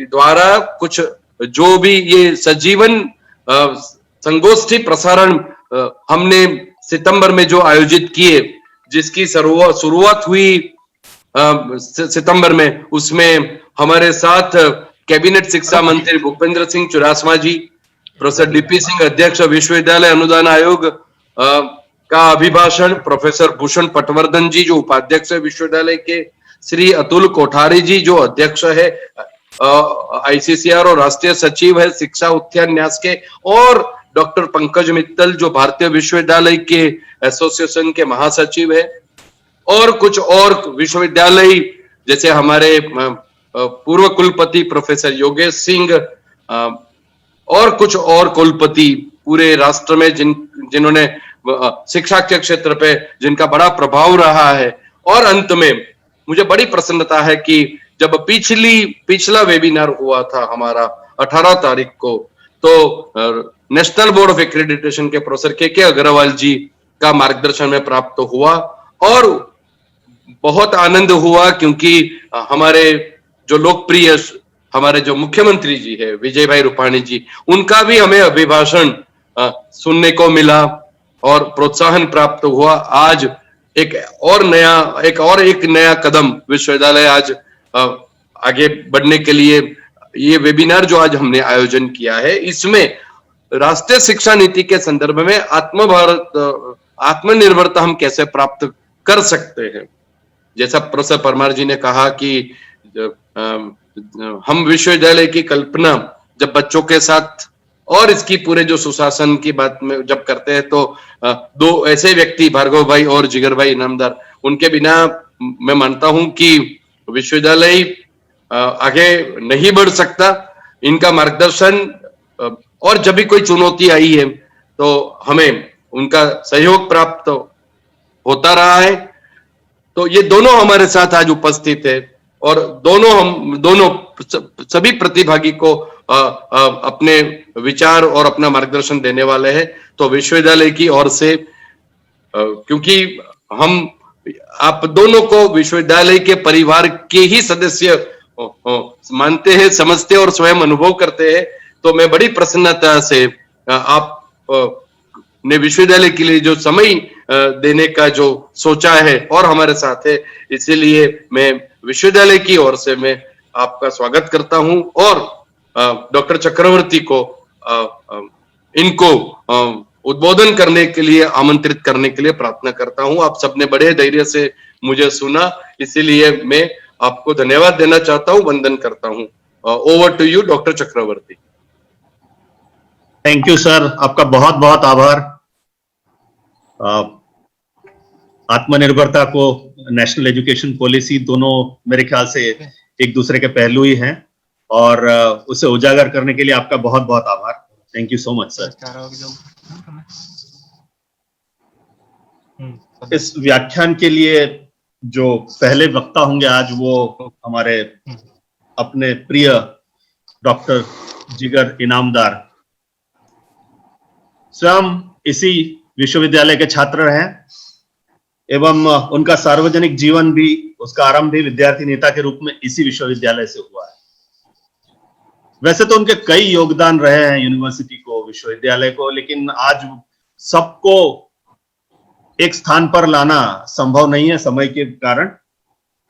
द्वारा कुछ जो भी ये सजीवन संगोष्ठी प्रसारण हमने सितंबर में जो आयोजित किए, जिसकी शुरुआत हुई सितंबर में, उसमें हमारे साथ कैबिनेट शिक्षा मंत्री भूपेंद्र सिंह चुरासमा जी, प्रोफेसर डीपी सिंह अध्यक्ष विश्वविद्यालय अनुदान आयोग का अभिभाषण, प्रोफेसर भूषण पटवर्धन जी जो उपाध्यक्ष है विश्वविद्यालय के, श्री अतुल कोठारी जी जो अध्यक्ष है आईसीसीआर और राष्ट्रीय सचिव है शिक्षा उत्थान न्यास के, और डॉक्टर पंकज मित्तल जो भारतीय विश्वविद्यालय के एसोसिएशन के महासचिव है, और कुछ और विश्वविद्यालय जैसे हमारे पूर्व कुलपति प्रोफेसर योगेश सिंह और कुछ और कुलपति पूरे राष्ट्र में जिन्होंने शिक्षा के क्षेत्र पे जिनका बड़ा प्रभाव रहा है। और अंत में मुझे बड़ी प्रसन्नता है कि जब पिछला वेबिनार हुआ था हमारा 18 तारीख को, तो नेशनल बोर्ड ऑफ एक्रेडिटेशन के प्रोफेसर के अग्रवाल जी का मार्गदर्शन में प्राप्त हुआ और बहुत आनंद हुआ, क्योंकि हमारे जो लोकप्रिय हमारे जो मुख्यमंत्री जी है विजय भाई रूपाणी जी, उनका भी हमें अभिभाषण सुनने को मिला और प्रोत्साहन प्राप्त हुआ। आज एक नया कदम विश्वविद्यालय आज आगे बढ़ने के लिए ये वेबिनार जो आज हमने आयोजन किया है, इसमें राष्ट्रीय शिक्षा नीति के संदर्भ में आत्मनिर्भरता हम कैसे प्राप्त कर सकते हैं। जैसा प्रोफेसर परमार जी ने कहा कि हम विश्वविद्यालय की कल्पना जब बच्चों के साथ और इसकी पूरे जो सुशासन की बात में जब करते हैं, तो दो ऐसे व्यक्ति भार्गव भाई और जिगर भाई इनामदार, उनके बिना मैं मानता हूं कि विश्वविद्यालय आगे नहीं बढ़ सकता। इनका मार्गदर्शन और जब भी कोई चुनौती आई है तो हमें उनका सहयोग प्राप्त होता रहा है। तो ये दोनों हमारे साथ आज उपस्थित है और दोनों सभी प्रतिभागी को अपने विचार और अपना मार्गदर्शन देने वाले हैं। तो विश्वविद्यालय की ओर से, क्योंकि हम आप दोनों को विश्वविद्यालय के परिवार के ही सदस्य मानते हैं, समझते हैं और स्वयं अनुभव करते हैं, तो मैं बड़ी प्रसन्नता से आप ने विश्वविद्यालय के लिए जो समय देने का जो सोचा है और हमारे साथ है, इसीलिए मैं विश्वविद्यालय की ओर से मैं आपका स्वागत करता हूं और डॉक्टर चक्रवर्ती को इनको उद्बोधन करने के लिए आमंत्रित करने के लिए प्रार्थना करता हूं। आप सबने बड़े धैर्य से मुझे सुना, इसीलिए मैं आपको धन्यवाद देना चाहता हूं, वंदन करता हूं। Over to you doctor Chakravarti.
Thank you sir, आपका बहुत बहुत आभार। आत्मनिर्भरता को नेशनल एजुकेशन पॉलिसी दोनों मेरे ख्याल से एक दूसरे के पहलू ही हैं और उसे उजागर करने के लिए आपका बहुत बहुत आभार। Thank you so much sir. इस व्याख्यान के लिए जो पहले वक्ता होंगे आज वो हमारे अपने प्रिय डॉक्टर जिगर इनामदार, स्वयं इसी विश्वविद्यालय के छात्र हैं एवं उनका सार्वजनिक जीवन भी, उसका आरंभ भी विद्यार्थी नेता के रूप में इसी विश्वविद्यालय से हुआ है। वैसे तो उनके कई योगदान रहे हैं यूनिवर्सिटी को, विश्वविद्यालय को, लेकिन आज सबको एक स्थान पर लाना संभव नहीं है समय के कारण।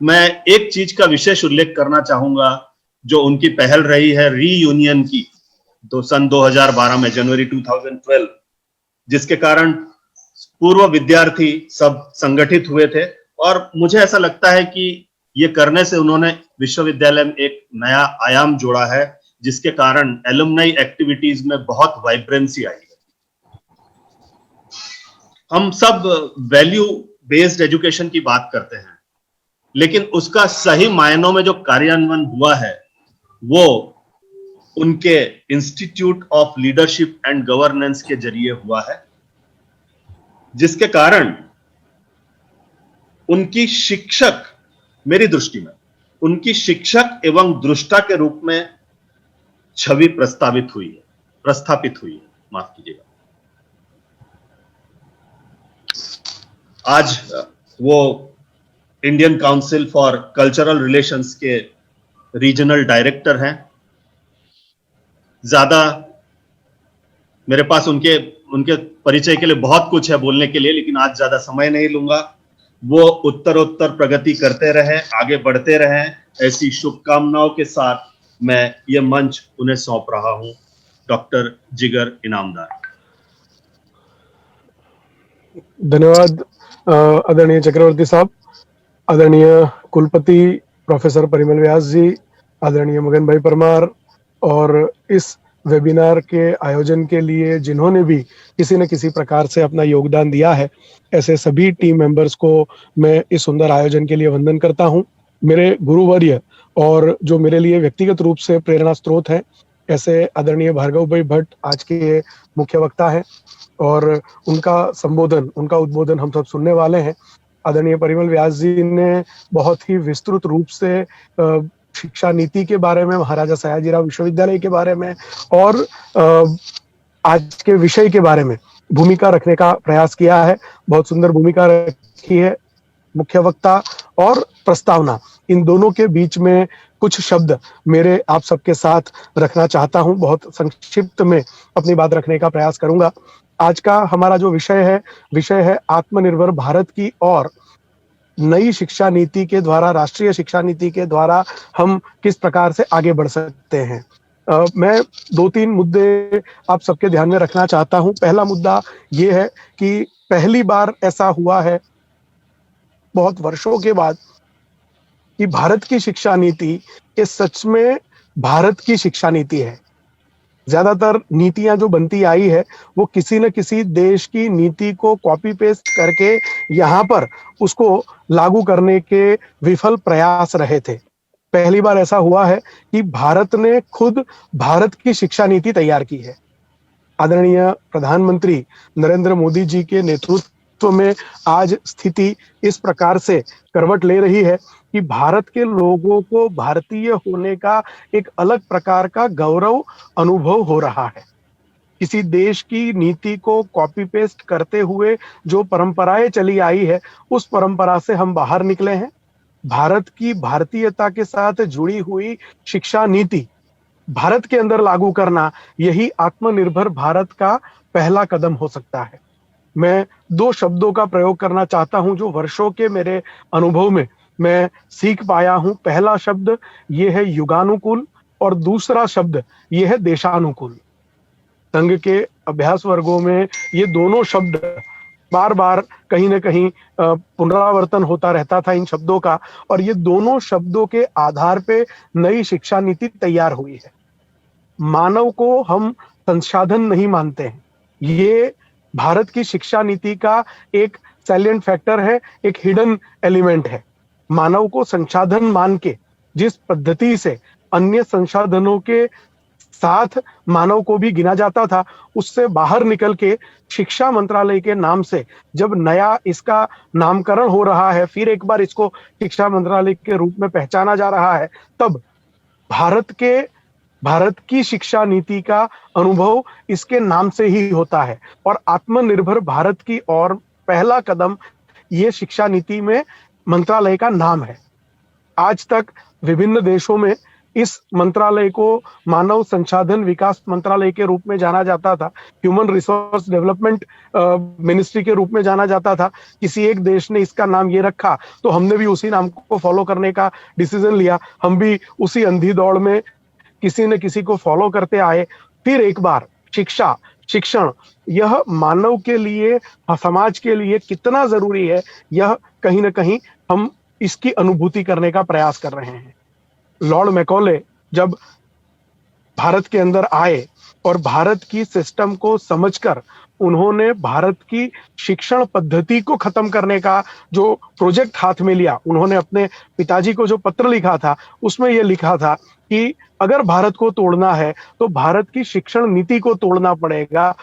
मैं एक चीज का विशेष उल्लेख करना चाहूंगा जो उनकी पहल रही है रीयूनियन की, तो सन 2012 में, जनवरी 2012, जिसके कारण पूर्व विद्यार्थी सब संगठित हुए थे और मुझे ऐसा लगता है कि ये करने से उन्होंने विश्वविद्यालय में एक नया आयाम जोड़ा है, जिसके कारण एलुमनाई एक्टिविटीज में बहुत वाइब्रेंसी आई है। हम सब वैल्यू बेस्ड एजुकेशन की बात करते हैं, लेकिन उसका सही मायनों में जो कार्यान्वयन हुआ है वो उनके institute of leadership and governance के जरिए हुआ है, जिसके कारण उनकी शिक्षक, मेरी दृष्टि में उनकी शिक्षक एवं दृष्टा के रूप में छवि प्रस्तावित हुई है, प्रस्थापित हुई है, माफ कीजिएगा। आज वो Indian council for cultural relations के रीजनल डायरेक्टर हैं। ज्यादा मेरे पास उनके परिचय के लिए बहुत कुछ है बोलने के लिए, लेकिन आज ज्यादा समय नहीं लूंगा। वो उत्तरोत्तर प्रगति करते रहे, आगे बढ़ते रहे, ऐसी शुभकामनाओं के साथ मैं ये मंच उन्हें सौंप रहा हूं। डॉक्टर जिगर इनामदार।
धन्यवाद आदरणीय चक्रवर्ती साहब, आदरणीय कुलपति प्रोफेसर परिमल व्यास जी, आदरणीय मगन भाई परमार, और इस वेबिनार के आयोजन के लिए जिन्होंने भी किसी न किसी प्रकार से अपना योगदान दिया है, ऐसे सभी टीम मेंबर्स को मैं इस सुंदर आयोजन के लिए वंदन करता हूं। मेरे गुरुवर्य और जो मेरे लिए व्यक्तिगत रूप से प्रेरणा स्रोत हैं, ऐसे आदरणीय भार्गव भाई भट्ट आज के मुख्य वक्ता हैं और उनका संबोधन, उनका उद्बोधन हम सब सुनने वाले हैं। आदरणीय परिमल व्यास जी ने बहुत ही विस्तृत रूप से शिक्षा नीति के बारे में, महाराजा सयाजीराव विश्वविद्यालय के बारे में और आज के विषय के बारे में भूमिका रखने का प्रयास किया है। बहुत सुंदर भूमिका रखी है। मुख्य वक्ता और प्रस्तावना, इन दोनों के बीच में कुछ शब्द मेरे आप सबके साथ रखना चाहता हूं। बहुत संक्षिप्त में अपनी बात रखने का प्रयास करूंगा। आज का हमारा जो विषय है आत्मनिर्भर भारत की और नई शिक्षा नीति के द्वारा, राष्ट्रीय शिक्षा नीति के द्वारा हम किस प्रकार से आगे बढ़ सकते हैं। मैं 2-3 मुद्दे आप सबके ध्यान में रखना चाहता हूं। पहला मुद्दा ये है कि पहली बार ऐसा हुआ है बहुत वर्षों के बाद कि भारत की शिक्षा नीति ये सच में भारत की शिक्षा नीति है। ज्यादातर नीतियां जो बनती आई है वो किसी न किसी देश की नीति को कॉपी पेस्ट करके यहाँ पर उसको लागू करने के विफल प्रयास रहे थे। पहली बार ऐसा हुआ है कि भारत ने खुद भारत की शिक्षा नीति तैयार की है। आदरणीय प्रधानमंत्री नरेंद्र मोदी जी के नेतृत्व में आज स्थिति इस प्रकार से करवट ले रही है कि भारत के लोगों को भारतीय होने का एक अलग प्रकार का गौरव अनुभव हो रहा है। किसी देश की नीति को कॉपी पेस्ट करते हुए जो परंपराएं चली आई है, उस परंपरा से हम बाहर निकले हैं। भारत की भारतीयता के साथ जुड़ी हुई शिक्षा नीति भारत के अंदर लागू करना, यही आत्मनिर्भर भारत का पहला कदम हो सकता है। मैं 2 शब्दों का प्रयोग करना चाहता हूं जो वर्षों के मेरे अनुभव में मैं सीख पाया हूं। पहला शब्द ये है युगानुकूल और दूसरा शब्द ये है देशानुकूल। संघ के अभ्यास वर्गों में ये दोनों शब्द बार बार कहीं ना कहीं पुनरावर्तन होता रहता था इन शब्दों का, और ये दोनों शब्दों के आधार पे नई शिक्षा नीति तैयार हुई है। मानव को हम संसाधन नहीं मानते हैं, ये भारत की शिक्षा नीति का एक सैलिएंट फैक्टर है, एक हिडन एलिमेंट है। मानव को संसाधन मान के जिस पद्धति से अन्य संसाधनों के साथ मानव को भी गिना जाता था, उससे बाहर निकल के शिक्षा मंत्रालय के नाम से जब नया इसका नामकरण हो रहा है, फिर एक बार इसको शिक्षा मंत्रालय के रूप में पहचाना जा रहा है, तब भारत की शिक्षा नीति का अनुभव इसके नाम से ही होता है। और आत्मनिर्भर भारत की ओर पहला कदम ये शिक्षा नीति में मंत्रालय का नाम है। आज तक विभिन्न देशों में इस मंत्रालय को मानव संसाधन विकास मंत्रालय के रूप में जाना जाता था, ह्यूमन रिसोर्स डेवलपमेंट मिनिस्ट्री के रूप में जाना जाता था। किसी एक देश ने इसका नाम ये रखा तो हमने भी उसी नाम को फॉलो करने का डिसीजन लिया, हम भी उसी अंधी दौड़ में किसी न किसी को फॉलो करते आए। फिर एक बार शिक्षण यह मानव के लिए, समाज के लिए कितना जरूरी है, यह कहीं ना कहीं हम इसकी अनुभूति करने का प्रयास कर रहे हैं। लॉर्ड मैकॉले जब भारत के अंदर आए और भारत की सिस्टम को समझकर उन्होंने भारत की शिक्षण पद्धति को खत्म करने का जो प्रोजेक्ट हाथ में लिया, उन्होंने अपने पिताजी को जो पत्र लिखा था उसमें यह लिखा था कि अगर भारत को तोड़ना है तो भारत की शिक्षण नीति को तोड़ना पड़ेगा।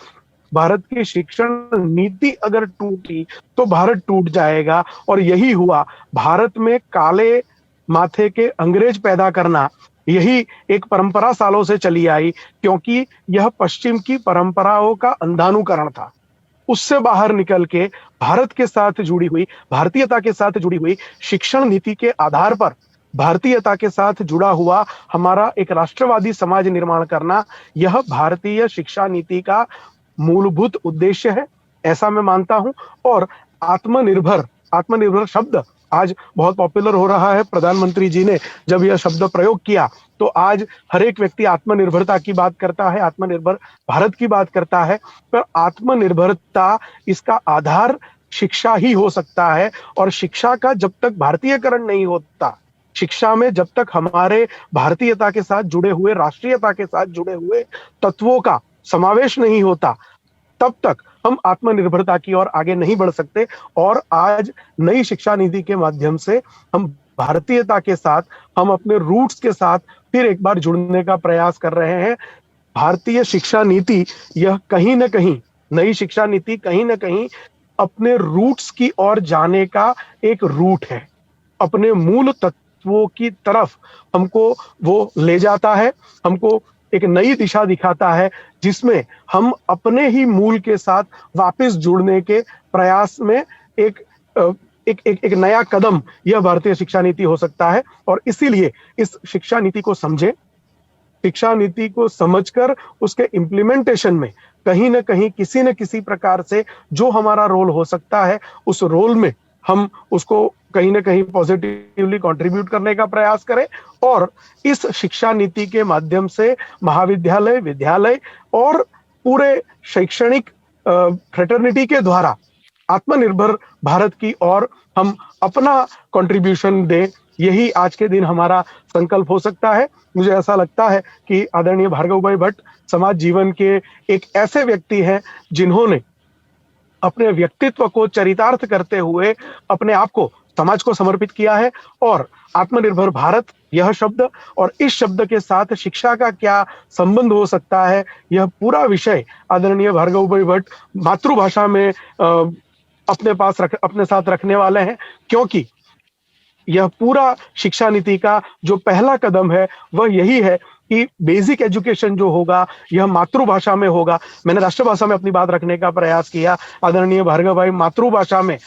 भारत की शिक्षण नीति अगर टूटी तो भारत टूट जाएगा। और यही हुआ। भारत में काले माथे के अंग्रेज पैदा करना, यही एक परंपरा सालों से चली आई, क्योंकि यह पश्चिम की परंपराओं का अंधानुकरण था। उससे बाहर निकल के भारत के साथ जुड़ी हुई, भारतीयता के साथ जुड़ी हुई शिक्षण नीति के आधार पर भारतीयता के साथ जुड़ा हुआ हमारा एक राष्ट्रवादी समाज निर्माण करना, यह भारतीय शिक्षा नीति का मूलभूत उद्देश्य है, ऐसा मैं मानता हूं। और आत्मनिर्भर शब्द आज बहुत पॉपुलर हो रहा है। प्रधानमंत्री जी ने जब यह शब्द प्रयोग किया तो आज हर एक व्यक्ति आत्मनिर्भरता की बात करता है, आत्मनिर्भर भारत की बात करता है। पर आत्मनिर्भरता, इसका आधार शिक्षा ही हो सकता है। और शिक्षा का जब तक भारतीयकरण नहीं होता, शिक्षा में जब तक हमारे भारतीयता के साथ जुड़े हुए, राष्ट्रीयता के साथ जुड़े हुए तत्वों का समावेश नहीं होता, तब तक हम आत्मनिर्भरता की ओर आगे नहीं बढ़ सकते। और आज नई शिक्षा नीति के माध्यम से हम भारतीयता के साथ, हम अपने रूट्स के साथ फिर एक बार जुड़ने का प्रयास कर रहे हैं। भारतीय शिक्षा नीति, यह कहीं ना कहीं, नई शिक्षा नीति कहीं ना कहीं अपने रूट्स की ओर जाने का एक रूट है। अपने मूल तत्वों की तरफ हमको वो ले जाता है, हमको एक नई दिशा दिखाता है, जिसमें हम अपने ही मूल के साथ वापस जुड़ने के प्रयास में एक नया कदम यह भारतीय शिक्षा नीति हो सकता है। और इसीलिए इस शिक्षा नीति को समझें, शिक्षा नीति को समझकर उसके इम्प्लीमेंटेशन में कहीं ना कहीं, किसी न किसी प्रकार से जो हमारा रोल हो सकता है, उस रोल में हम उसको कहीं ना कहीं पॉजिटिवली कंट्रीब्यूट करने का प्रयास करें। और इस शिक्षा नीति के माध्यम से महाविद्यालय, विद्यालय और पूरे शैक्षणिक फ्रेटर्निटी के द्वारा आत्मनिर्भर भारत की ओर हम अपना कंट्रीब्यूशन दें, यही आज के दिन हमारा संकल्प हो सकता है। मुझे ऐसा लगता है कि आदरणीय भार्गव भाई भट्ट समाज जीवन के एक ऐसे व्यक्ति हैं जिन्होंने अपने व्यक्तित्व को चरितार्थ करते हुए अपने आप को समाज को समर्पित किया है। और आत्मनिर्भर भारत, यह शब्द और इस शब्द के साथ शिक्षा का क्या संबंध हो सकता है, यह पूरा विषय आदरणीय भार्गव भाई भट्ट मातृभाषा में अपने साथ रखने वाले हैं। क्योंकि यह पूरा शिक्षा नीति का जो पहला कदम है वह यही है कि बेसिक एजुकेशन जो होगा यह मातृभाषा में होगा। मैंने राष्ट्रभाषा में अपनी बात रखने का प्रयास किया, आदरणीय भार्गव भाई मातृभाषा में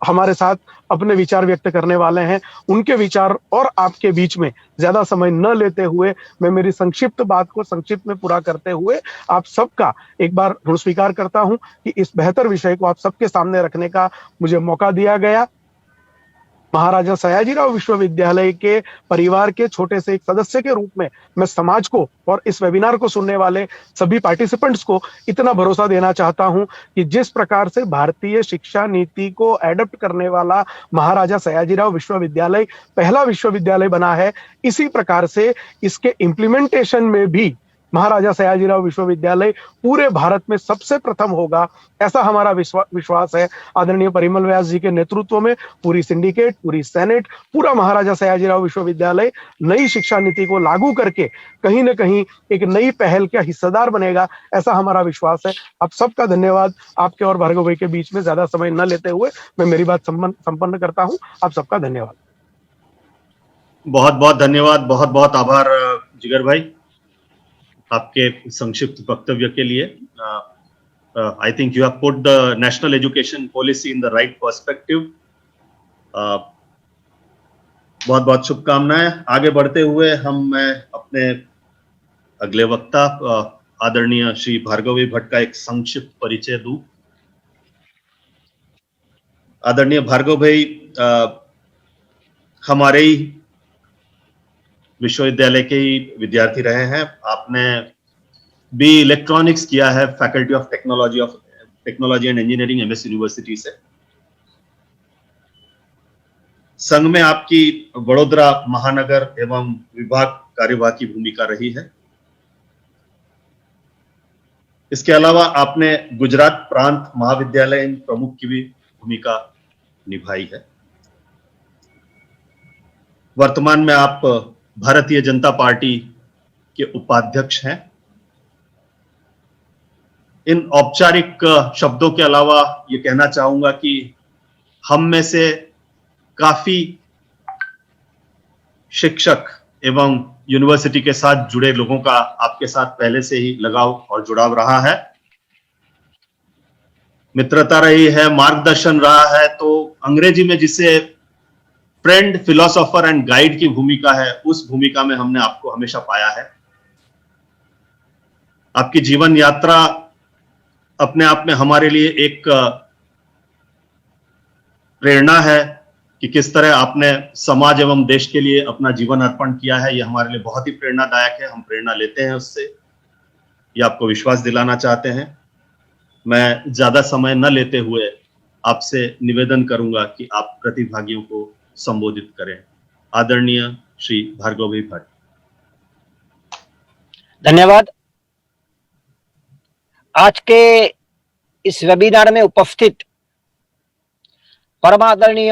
हमारे साथ अपने विचार व्यक्त करने वाले हैं। उनके विचार और आपके बीच में ज्यादा समय न लेते हुए मैं मेरी संक्षिप्त बात को संक्षिप्त में पूरा करते हुए आप सबका एक बार ऋण स्वीकार करता हूं कि इस बेहतर विषय को आप सबके सामने रखने का मुझे मौका दिया गया। महाराजा सयाजीराव विश्वविद्यालय के परिवार के छोटे से एक सदस्य के रूप में मैं समाज को और इस वेबिनार को सुनने वाले सभी पार्टिसिपेंट्स को इतना भरोसा देना चाहता हूं कि जिस प्रकार से भारतीय शिक्षा नीति को एडप्ट करने वाला महाराजा सयाजीराव विश्वविद्यालय पहला विश्वविद्यालय बना है, इसी प्रकार से इसके इम्प्लीमेंटेशन में भी महाराजा सयाजीराव विश्वविद्यालय पूरे भारत में सबसे प्रथम होगा, ऐसा हमारा विश्वास है। आदरणीय परिमल व्यास जी के नेतृत्व में पूरी सिंडिकेट, पूरी सेनेट, पूरा महाराजा सयाजीराव विश्वविद्यालय नई शिक्षा नीति को लागू करके कहीं न कहीं एक नई पहल का हिस्सेदार बनेगा, ऐसा हमारा विश्वास है। आप सबका धन्यवाद। आपके और भार्गव भाई के बीच में ज्यादा समय न लेते हुए मैं मेरी बात संपन्न करता हूं। आप सबका धन्यवाद।
बहुत बहुत धन्यवाद, बहुत बहुत आभार जिगर भाई आपके संक्षिप्त वक्तव्य के लिए। I think you have put the national education policy in the right perspective. बहुत बहुत शुभकामनाएं। आगे बढ़ते हुए मैं अपने अगले वक्ता आदरणीय श्री भार्गवी भट्ट का एक संक्षिप्त परिचय दूं। आदरणीय भार्गव भाई हमारे ही विश्वविद्यालय के ही विद्यार्थी रहे हैं। आपने बी इलेक्ट्रॉनिक्स किया है faculty of technology and engineering MS university से। संघ में आपकी वडोदरा महानगर एवं विभाग कार्यवाह की भूमिका रही है। इसके अलावा आपने गुजरात प्रांत महाविद्यालय प्रमुख की भी भूमिका निभाई है। वर्तमान में आप भारतीय जनता पार्टी के उपाध्यक्ष हैं। इन औपचारिक शब्दों के अलावा ये कहना चाहूंगा कि हम में से काफी शिक्षक एवं यूनिवर्सिटी के साथ जुड़े लोगों का आपके साथ पहले से ही लगाव और जुड़ाव रहा है, मित्रता रही है, मार्गदर्शन रहा है। तो अंग्रेजी में जिसे फ्रेंड, फिलोसोफर एंड गाइड की भूमिका है, उस भूमिका में हमने आपको हमेशा पाया है। आपकी जीवन यात्रा अपने आप में हमारे लिए एक प्रेरणा है कि किस तरह आपने समाज एवं देश के लिए अपना जीवन अर्पण किया है। यह हमारे लिए बहुत ही प्रेरणादायक है। हम प्रेरणा लेते हैं उससे, ये आपको विश्वास दिलाना चाहते हैं। मैं ज्यादा समय न लेते हुए आपसे निवेदन करूंगा कि आप प्रतिभागियों को संबोधित करें। आदरणीय श्री भार्गवी भट्ट।
धन्यवाद। आज के इस वेबिनार में उपस्थित परमादरणीय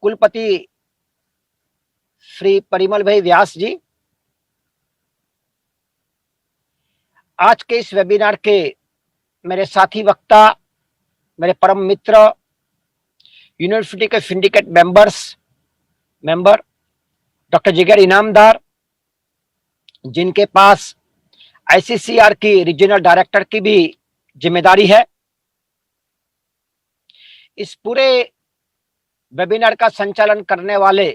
कुलपति श्री परिमल भाई व्यास जी, आज के इस वेबिनार के मेरे साथी वक्ता, मेरे परम मित्र, यूनिवर्सिटी के syndicate member doctor Jigar Inamdar, जिनके पास आईसीसीआर की रीजनल डायरेक्टर की भी जिम्मेदारी है। इस पूरे वेबिनार का संचालन करने वाले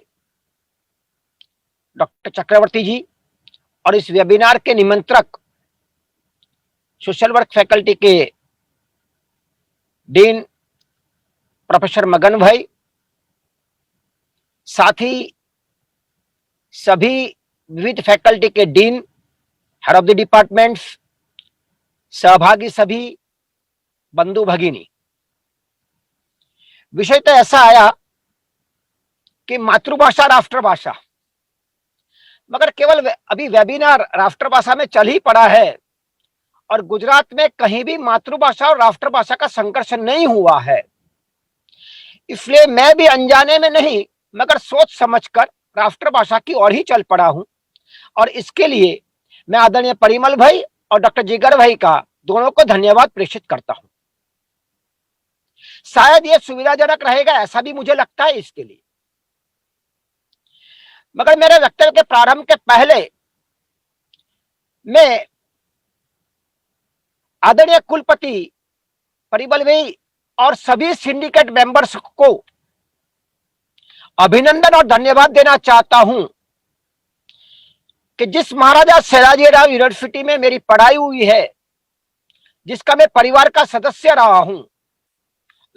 डॉक्टर चक्रवर्ती जी और इस वेबिनार के निमंत्रक सोशल वर्क फैकल्टी के डीन प्रोफेसर मगन भाई, साथ ही सभी विविध फैकल्टी के dean, head of the departments, सहभागी सभी बंधु भगिनी। विषय तो ऐसा आया कि मातृभाषा राष्ट्रभाषा, मगर केवल अभी वेबिनार राष्ट्रभाषा में चल ही पड़ा है और गुजरात में कहीं भी मातृभाषा और राष्ट्रभाषा का संघर्ष नहीं हुआ है। इसलिए मैं भी अनजाने में नहीं मगर सोच समझकर राष्ट्रभाषा की ओर ही चल पड़ा हूं और इसके लिए मैं आदरणीय परिमल भाई और डॉक्टर जिगर भाई का दोनों को धन्यवाद प्रेषित करता हूं। शायद यह सुविधाजनक रहेगा ऐसा भी मुझे लगता है इसके लिए। मगर मेरे वक्तव्य के प्रारंभ के पहले मैं आदरणीय कुलपति परिमल भाई और सभी सिंडिकेट मेंबर्स को अभिनंदन और धन्यवाद देना चाहता हूं कि जिस महाराजा सयाजीराव यूनिवर्सिटी में मेरी पढ़ाई हुई है, जिसका मैं परिवार का सदस्य रहा हूं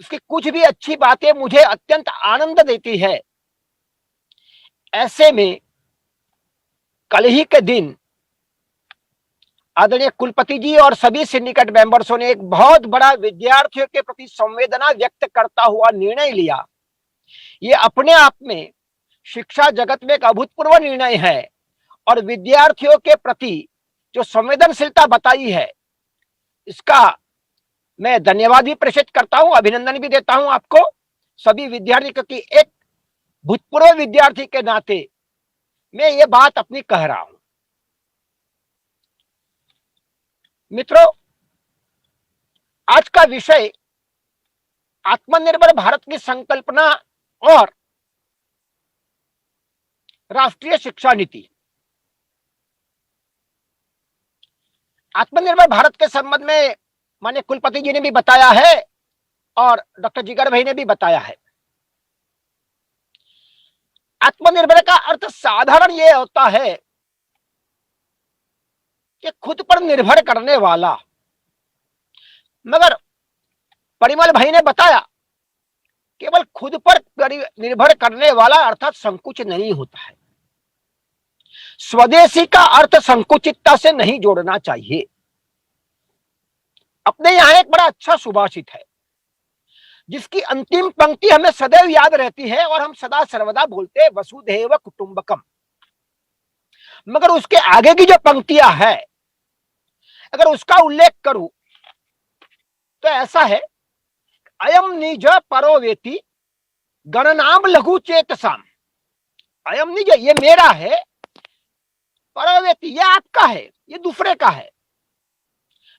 उसकी कुछ भी अच्छी बातें मुझे अत्यंत आनंद देती है। ऐसे में कल ही के दिन आदरणीय कुलपति जी और सभी सिंडिकेट मेंबर्सों ने एक बहुत बड़ा विद्यार्थियों के प्रति संवेदना व्यक्त करता हुआ निर्णय लिया। ये अपने आप में शिक्षा जगत में एक अभूतपूर्व निर्णय है और विद्यार्थियों के प्रति जो संवेदनशीलता बताई है, इसका मैं धन्यवाद भी प्रेषित करता हूं, अभिनंदन भी देता हूं आपको सभी विद्यार्थी, क्योंकि एक भूतपूर्व विद्यार्थी के नाते मैं ये बात अपनी कह रहा हूं। मित्रों, आज का विषय आत्मनिर्भर भारत की संकल्पना और राष्ट्रीय शिक्षा नीति। आत्मनिर्भर भारत के संबंध में माननीय कुलपति जी ने भी बताया है और डॉक्टर जिगर भाई ने भी बताया है। आत्मनिर्भर का अर्थ साधारण यह होता है कि खुद पर निर्भर करने वाला, मगर परिमल भाई ने बताया केवल खुद पर निर्भर करने वाला अर्थात संकुच नहीं होता है। स्वदेशी का अर्थ संकुचितता से नहीं जोड़ना चाहिए। अपने यहां एक बड़ा अच्छा सुभाषित है जिसकी अंतिम पंक्ति हमें सदैव याद रहती है और हम सदा सर्वदा बोलते हैं, वसुधैव कुटुंबकम। मगर उसके आगे की जो पंक्तियां है, अगर उसका उल्लेख करूं तो ऐसा है, अयम निज परो वेति गणनाम लघु चेतसाम। अयम निज, ये मेरा है, परो वेति, ये आपका है, ये दूसरे का है।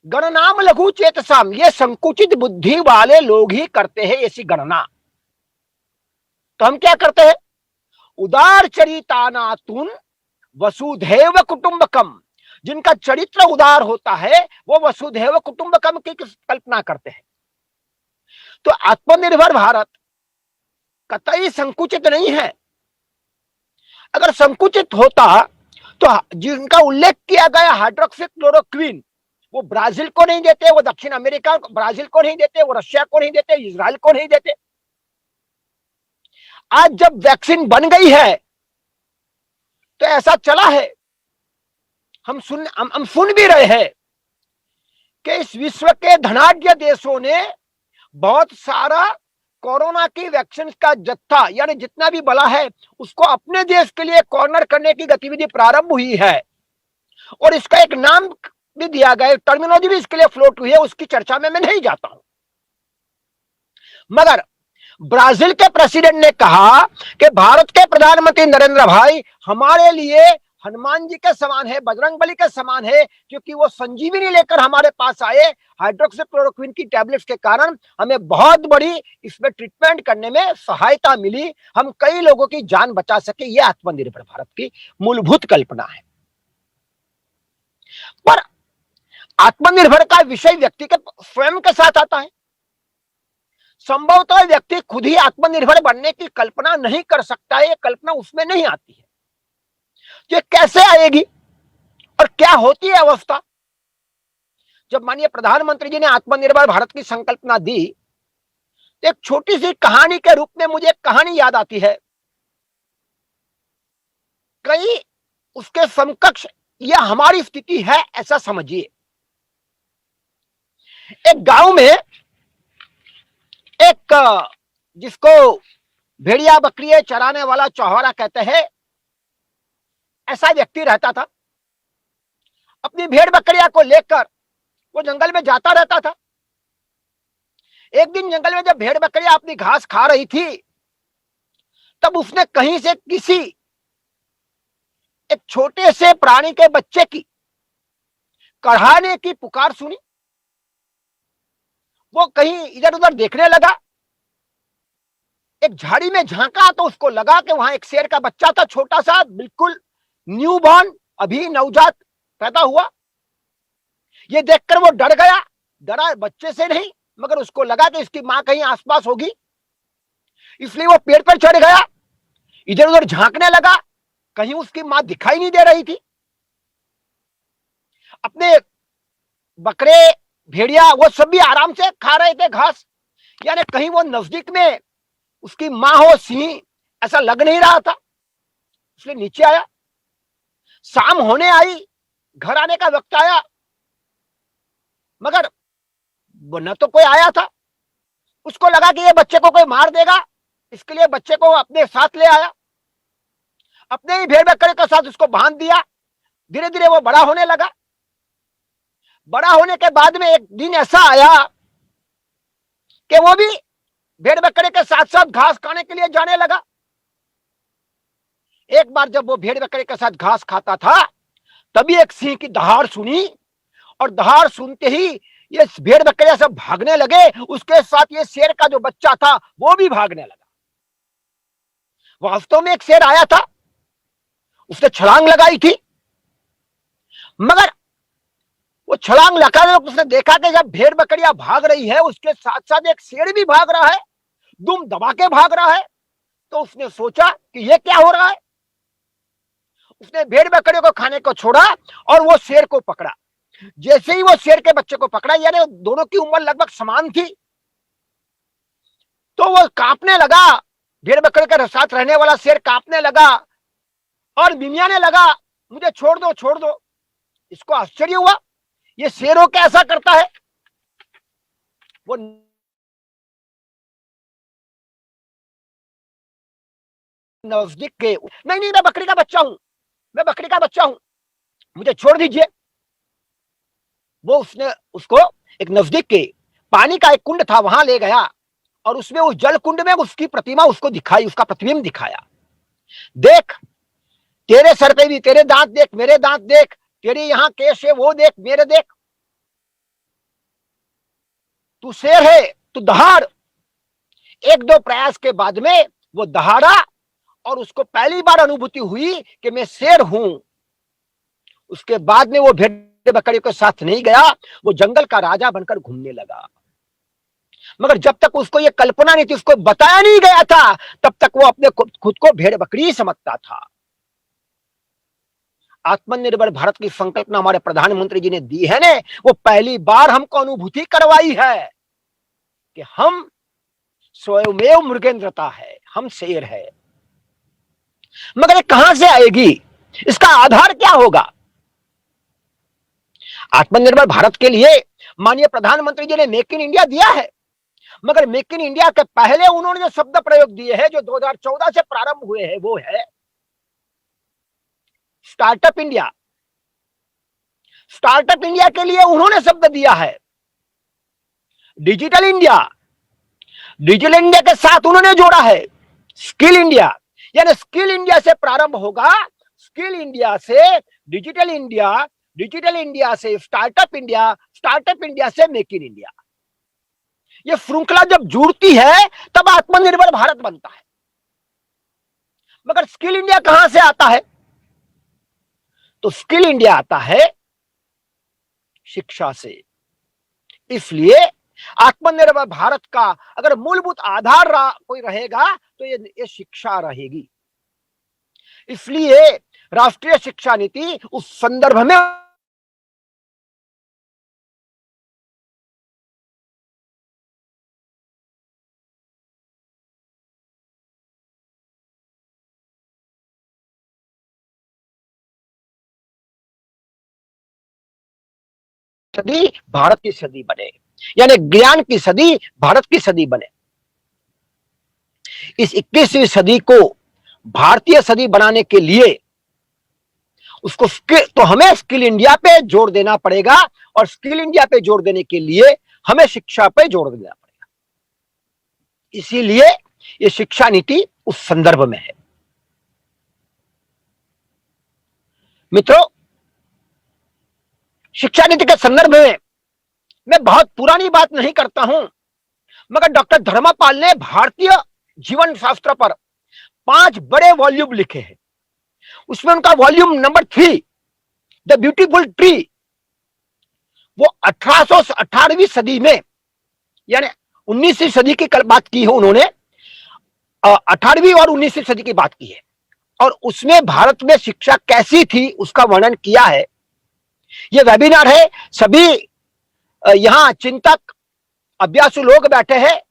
गणनाम लघु चेतसाम, ये संकुचित बुद्धि वाले लोग ही करते हैं ऐसी गणना। तो हम क्या करते हैं, उदार चरितानातुन वसुधैव कुटुंबकम। जिनका चरित्र उदार होता है वो वसुधैव कुटुंबकम की कल्पना करते हैं। तो आत्मनिर्भर भारत कतई संकुचित नहीं है। अगर संकुचित होता तो जिनका उल्लेख किया गया हाइड्रोक्सीक्लोरोक्विन, वो ब्राजील को नहीं देते, वो दक्षिण अमेरिका ब्राजील को नहीं देते, वो रशिया को नहीं देते, इजराइल को नहीं देते। आज जब वैक्सीन बन गई है तो ऐसा चला है, हम सुन भी रहे हैं कि इस विश्व के धनाढ्य देशों ने बहुत सारा कोरोना की वैक्सीन का जत्था, यानी जितना भी बला है, उसको अपने देश के लिए कॉर्नर करने की गतिविधि प्रारंभ हुई है। और इसका एक नाम भी दिया गया, टर्मिनोलॉजी भी इसके लिए फ्लोट हुई है, उसकी चर्चा में मैं नहीं जाता हूं। मगर ब्राजील के प्रेसिडेंट ने कहा कि भारत के प्रधानमंत्री नरेंद्र भाई हमारे लिए हनुमान जी के समान है, बजरंगबली के समान है, क्योंकि वो संजीवनी लेकर हमारे पास आए। हाइड्रोक्सीक्लोरोक्विन की टैबलेट्स के कारण हमें बहुत बड़ी इसमें ट्रीटमेंट करने में सहायता मिली, हम कई लोगों की जान बचा सके। यह आत्मनिर्भर भारत की मूलभूत कल्पना है। पर आत्मनिर्भर का विषय व्यक्ति के स्वयं के साथ आता है। संभवतः व्यक्ति खुद ही आत्मनिर्भर बनने की कल्पना नहीं कर सकता है, ये कल्पना उसमें नहीं आती है। ये कैसे आएगी और क्या होती है अवस्था? जब माननीय प्रधानमंत्री जी ने आत्मनिर्भर भारत की संकल्पना दी, तो एक छोटी सी कहानी के रूप में मुझे एक कहानी याद आती है। कहीं उसके समकक्ष यह हमारी स्थिति है ऐसा समझिए। एक गांव में एक, जिसको भेड़िया बकरियां चराने वाला चौहारा कहते हैं, ऐसा व्यक्ति रहता था। अपनी भेड़ बकरियां को लेकर वो जंगल में जाता रहता था। एक दिन जंगल में जब भेड़ बकरियां अपनी घास खा रही थी, तब उसने कहीं से किसी एक छोटे से प्राणी के बच्चे की कढ़ाने की पुकार सुनी। वो कहीं इधर उधर देखने लगा, एक झाड़ी में झांका तो उसको लगा कि वहां एक शेर का बच्चा था, छोटा सा, बिल्कुल न्यूबॉर्न, अभी नवजात पैदा हुआ। ये देखकर वो डर गया। डरा बच्चे से नहीं, मगर उसको लगा कि इसकी मां कहीं आसपास होगी, इसलिए वो पेड़ पर चढ़ गया, इधर उधर झांकने लगा। कहीं उसकी मां दिखाई नहीं दे रही थी। अपने बकरे भेड़िया वो सब भी आराम से खा रहे थे घास। यानी कहीं वो नजदीक में उसकी मां हो सिंह, ऐसा लग नहीं रहा था। इसलिए नीचे आया। शाम होने आई, घर आने का वक्त आया, मगर न तो कोई आया था। उसको लगा कि ये बच्चे को कोई मार देगा, इसके लिए बच्चे को अपने साथ ले आया, अपने ही भेड़ बकरे के साथ उसको बांध दिया। धीरे धीरे वो बड़ा होने लगा। बड़ा होने के बाद में एक दिन ऐसा आया कि वो भी भेड़ बकरे के साथ साथ घास खाने के लिए जाने लगा। एक बार जब वो भेड़ बकरे के साथ घास खाता था, तभी एक सिंह की दहाड़ सुनी, और दहाड़ सुनते ही ये भेड़ बकरे सब भागने लगे। उसके साथ ये शेर का जो बच्चा था वो भी भागने लगा। वास्तव में एक शेर आया था, उसने छलांग लगाई थी, मगर वो छलांग लगाने वक्त उसने देखा कि जब भेड़ बकरियां भाग रही है, उसके साथ साथ एक शेर भी भाग रहा है, दुम दबा के भाग रहा है। तो उसने सोचा कि ये क्या हो रहा है। उसने भेड़ बकरियों को खाने को छोड़ा और वो शेर को पकड़ा। जैसे ही वो शेर के बच्चे को पकड़ा, यानी दोनों की उम्र लगभग समान थी, तो वो कांपने लगा। भेड़ बकरे के साथ रहने वाला शेर कांपने लगा और मिमियाने लगा, मुझे छोड़ दो, छोड़ दो। इसको आश्चर्य हुआ, ये शेर हो कैसा करता है। वो नजदीक के, नहीं नहीं, मैं बकरी का बच्चा हूं, मैं बकरी का बच्चा हूं, मुझे छोड़ दीजिए। वो उसने उसको एक नजदीक के पानी का एक कुंड था, वहां ले गया और उसमें उस जल कुंड में उसकी प्रतिमा उसको दिखाई, उसका प्रतिबिंब दिखाया। देख, तेरे सर पे भी तेरे दांत देख, मेरे दांत देख, तेरे यहां केश है, वो देख, मेरे देख। तू शेर है, तू दहाड़। एक दो प्रयास के बाद में वो दहाड़ा और उसको पहली बार अनुभूति हुई कि मैं शेर हूं। उसके बाद में वो भेड़ बकरियों के साथ नहीं गया, वो जंगल का राजा बनकर घूमने लगा। मगर जब तक उसको ये कल्पना नहीं थी, उसको बताया नहीं गया था, तब तक वो अपने खुद को भेड़ बकरी समझता था। आत्मनिर्भर भारत की संकल्पना हमारे प्रधानमंत्री जी ने दी है ने, वो पहली बार हमको अनुभूति करवाई है कि हम स्वयमेव मृगेंद्रता है, हम शेर है। मगर ये कहां से आएगी, इसका आधार क्या होगा। आत्मनिर्भर भारत के लिए माननीय प्रधानमंत्री जी ने मेक इन इंडिया दिया है, मगर मेक इन इंडिया के पहले उन्होंने जो शब्द प्रयोग दिए हैं, जो 2014 से प्रारंभ हुए हैं, वो है स्टार्टअप इंडिया। स्टार्टअप इंडिया के लिए उन्होंने शब्द दिया है डिजिटल इंडिया। डिजिटल इंडिया के साथ उन्होंने जोड़ा है स्किल इंडिया, यानी स्किल इंडिया से प्रारंभ होगा, स्किल इंडिया से डिजिटल इंडिया, डिजिटल इंडिया से स्टार्टअप इंडिया, स्टार्टअप इंडिया से मेक इन इंडिया। ये श्रृंखला जब जुड़ती है तब आत्मनिर्भर भारत बनता है। मगर स्किल इंडिया कहां से आता है, तो स्किल इंडिया आता है शिक्षा से। इसलिए आत्मनिर्भर भारत का अगर मूलभूत आधार कोई रहेगा तो ये शिक्षा रहेगी। इसलिए राष्ट्रीय शिक्षा नीति उस संदर्भ में सदी भारत की सदी बने, यानी ज्ञान की सदी भारत की सदी बने। इस 21वीं सदी को भारतीय सदी बनाने के लिए उसको तो हमें स्किल इंडिया पे जोर देना पड़ेगा, और स्किल इंडिया पे जोर देने के लिए हमें शिक्षा पे जोर देना पड़ेगा। इसीलिए ये शिक्षा नीति उस संदर्भ में है। मित्रों, शिक्षा नीति के संदर्भ में मैं बहुत पुरानी बात नहीं करता हूं, मगर डॉक्टर धर्मपाल ने भारतीय जीवन शास्त्र पर 5 बड़े वॉल्यूम लिखे हैं। उसमें उनका volume number 3 the beautiful tree, वो 18वीं सदी में, यानी 19वीं सदी की बात की है उन्होंने, 18वीं और 19वीं सदी की बात की है, और उसमें भारत में शिक्षा कैसी थी उसका वर्णन किया है। यह वेबिनार है, सभी यहां चिंतक अभ्यासु लोग बैठे हैं,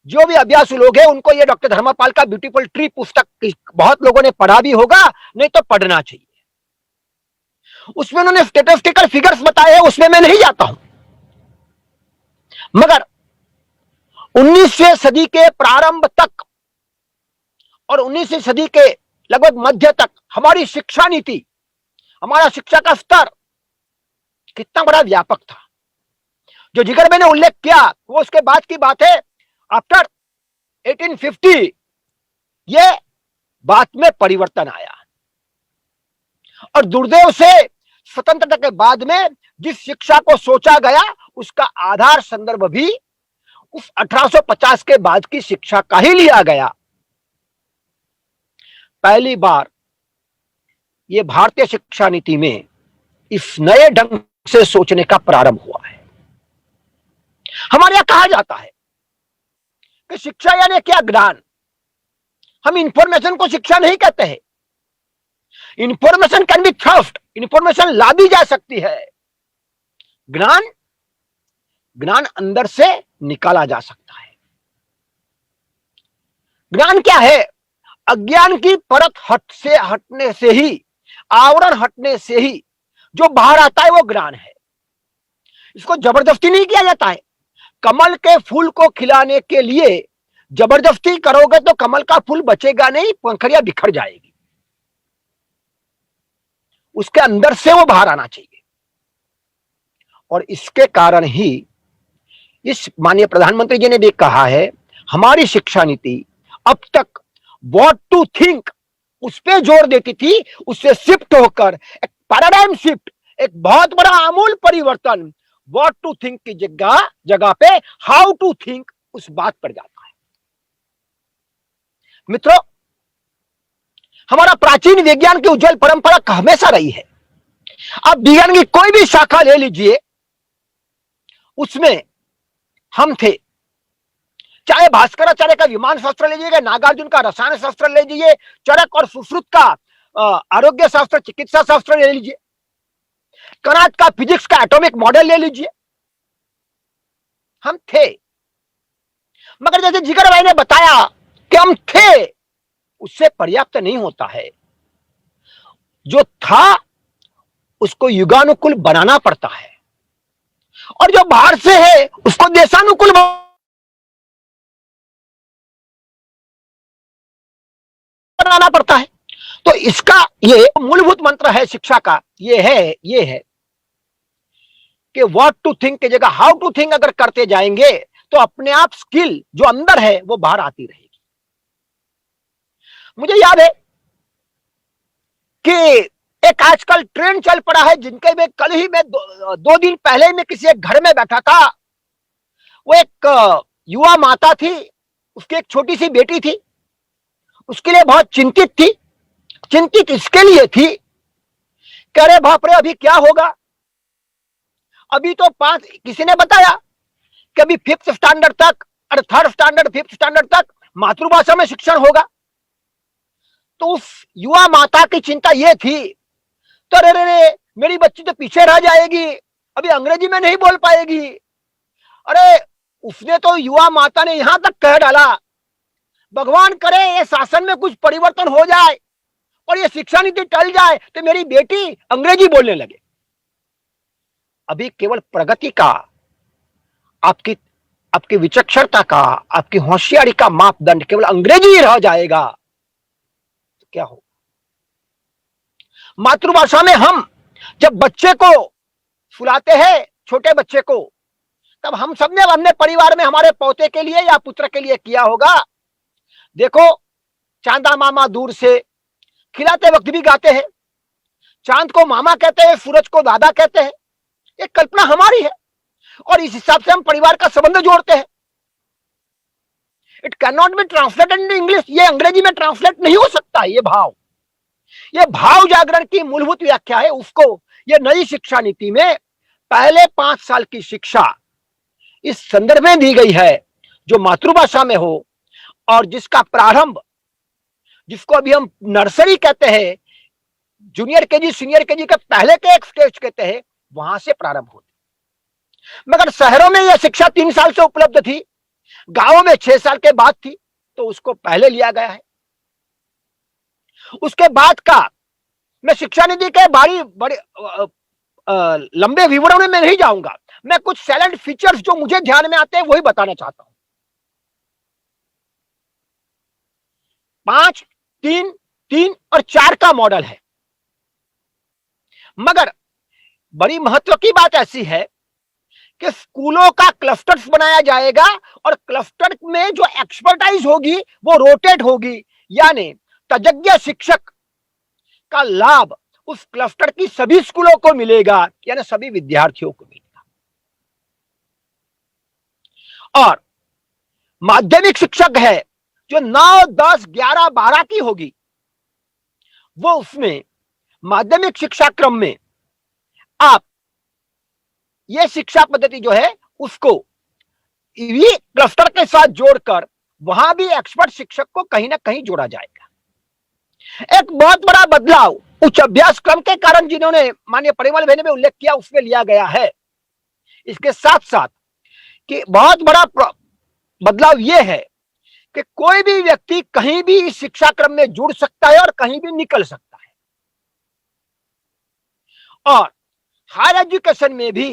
जो भी अभ्यासु लोग हैं उनको ये डॉक्टर धर्मपाल का ब्यूटीफुल ट्री पुस्तक बहुत लोगों ने पढ़ा भी होगा, नहीं तो पढ़ना चाहिए। उसमें उन्होंने स्टैटिस्टिकल फिगर्स बताए हैं, उसमें मैं नहीं जाता हूं, मगर 19वीं सदी के प्रारंभ तक और 19वीं सदी के लगभग मध्य तक हमारी शिक्षा नीति, हमारा शिक्षा का स्तर कितना बड़ा व्यापक था। जो जिगर मैंने उल्लेख किया वो उसके बाद की बात है। आफ्टर 1850 ये बात में परिवर्तन आया और दुर्दैव से स्वतंत्रता के बाद में जिस शिक्षा को सोचा गया उसका आधार संदर्भ भी उस 1850 के बाद की शिक्षा का ही लिया गया। पहली बार ये भारतीय शिक्षा नीति में इस नए ढंग से सोचने का प्रारंभ हुआ है। हमारे यहां कहा जाता है कि शिक्षा यानी क्या? ज्ञान। हम इंफॉर्मेशन को शिक्षा नहीं कहते हैं। Information can be thrust, information ला दी जा सकती है। ज्ञान, ज्ञान अंदर से निकाला जा सकता है। ज्ञान क्या है? अज्ञान की परत हटने से ही, आवरण हटने से ही जो बाहर आता है वो ज्ञान है। इसको जबरदस्ती नहीं किया जाता है। कमल के फूल को खिलाने के लिए जबरदस्ती करोगे तो कमल का फूल बचेगा नहीं, पंखड़ियां बिखर जाएगी। उसके अंदर से वो बाहर आना चाहिए। और इसके कारण ही इस माननीय प्रधानमंत्री जी ने भी कहा है, हमारी शिक्षा नीति अब तक व्हाट टू थिंक उस पे जोर देती थी, उससे शिफ्ट होकर एक पैराडाइम शिफ्ट, एक बहुत बड़ा आमूल परिवर्तन व्हाट टू थिंक की जगह पे हाउ टू थिंक उस बात पर जाता है। मित्रों, हमारा प्राचीन विज्ञान की उज्जवल परंपरा हमेशा रही है। आप विज्ञान की कोई भी शाखा ले लीजिए, उसमें हम थे। चाहे भास्कराचार्य का विमान शास्त्र ले लीजिए, नागार्जुन का रसायन शास्त्र ले लीजिए, चरक और सुश्रुत का आरोग्य शास्त्र, चिकित्सा शास्त्र ले लीजिए, कनाट का फिजिक्स का एटॉमिक मॉडल ले लीजिए, हम थे। मगर जैसे जिगर भाई ने बताया कि हम थे, उससे पर्याप्त नहीं होता है। जो था उसको युगानुकूल बनाना पड़ता है, और जो बाहर से है उसको देशानुकूल बनाना पड़ता है। तो इसका ये मूलभूत मंत्र है शिक्षा का, ये है कि व्हाट टू थिंक की जगह हाउ टू थिंक अगर करते जाएंगे तो अपने आप स्किल जो अंदर है वो बाहर आती रहेगी। मुझे याद है कि एक आजकल ट्रेंड चल पड़ा है, जिनके में कल ही मैं दो दिन पहले मैं किसी एक घर में बैठा था। वो एक युवा माता थी, उसकी एक छोटी सी बेटी थी, उसके लिए बहुत चिंतित थी। चिंतित इसके लिए थी कि अरे बाप रे, अभी क्या होगा। अभी तो किसी ने बताया कि अभी 5th स्टैंडर्ड तक और 3rd स्टैंडर्ड 5th स्टैंडर्ड तक मातृभाषा में शिक्षण होगा। तो उस युवा माता की चिंता यह थी, तो अरे मेरी बच्ची तो पीछे रह जाएगी, अभी अंग्रेजी में नहीं बोल पाएगी। अरे उसने तो युवा माता ने यहां तक कह डाला, भगवान करे ये शासन में कुछ परिवर्तन हो जाए और ये शिक्षा नीति टल जाए तो मेरी बेटी अंग्रेजी बोलने लगे। अभी केवल प्रगति का, आपकी विचक्षणता का, आपकी होशियारी का मापदंड केवल अंग्रेजी ही रह जाएगा तो क्या होगा। मातृभाषा में हम जब बच्चे को सुलाते हैं, छोटे बच्चे को, तब हम सबने अपने परिवार में हमारे पोते के लिए या पुत्र के लिए किया होगा। देखो, चांदा मामा दूर से खिलाते वक्त भी गाते हैं, चांद को मामा कहते हैं, सूरज को दादा कहते हैं। ये कल्पना हमारी है और इस हिसाब से हम परिवार का संबंध जोड़ते हैं। It can not be translated in English, ये अंग्रेजी में ट्रांसलेट नहीं हो सकता। ये भाव जागरण की मूलभूत व्याख्या है। उसको ये नई शिक्षा नीति में पहले 5 साल की शिक्षा इस संदर्भ में दी गई है जो मातृभाषा में हो और जिसका प्रारंभ, जिसको अभी हम नर्सरी कहते हैं, जूनियर केजी सीनियर केजी के पहले के एक स्टेज कहते हैं, वहां से प्रारंभ होती। मगर शहरों में यह शिक्षा 3 साल से उपलब्ध थी, गांवों में 6 साल के बाद थी तो उसको पहले लिया गया है। उसके बाद का मैं शिक्षा नीति के बड़ी बड़े लंबे विवरणों में नहीं जाऊंगा, मैं कुछ सैलेंट फीचर्स जो मुझे ध्यान में आते हैं वही बताना चाहता हूं। 5, 3, 3 और 4 का मॉडल है, मगर बड़ी महत्व की बात ऐसी है कि स्कूलों का क्लस्टर्स बनाया जाएगा और क्लस्टर में जो एक्सपर्टाइज होगी वो रोटेट होगी, यानी तज्ञ शिक्षक का लाभ उस क्लस्टर की सभी स्कूलों को मिलेगा, यानी सभी विद्यार्थियों को मिलेगा। और माध्यमिक शिक्षक है जो 9, 10, 11, 12 की होगी, वो उसमें माध्यमिक शिक्षा क्रम में आप ये शिक्षा पद्धति जो है उसको ये क्लस्टर के साथ जोड़कर वहां भी एक्सपर्ट शिक्षक को कहीं ना कहीं जोड़ा जाएगा। एक बहुत बड़ा बदलाव उच्च अभ्यास क्रम के कारण जिन्होंने माननीय परिमल भाई ने भी उल्लेख किया उसमें लिया गया है। इसके साथ साथ कि बहुत बड़ा बदलाव यह है कि कोई भी व्यक्ति कहीं भी इस शिक्षा क्रम में जुड़ सकता है और कहीं भी निकल सकता है। और हायर एजुकेशन में भी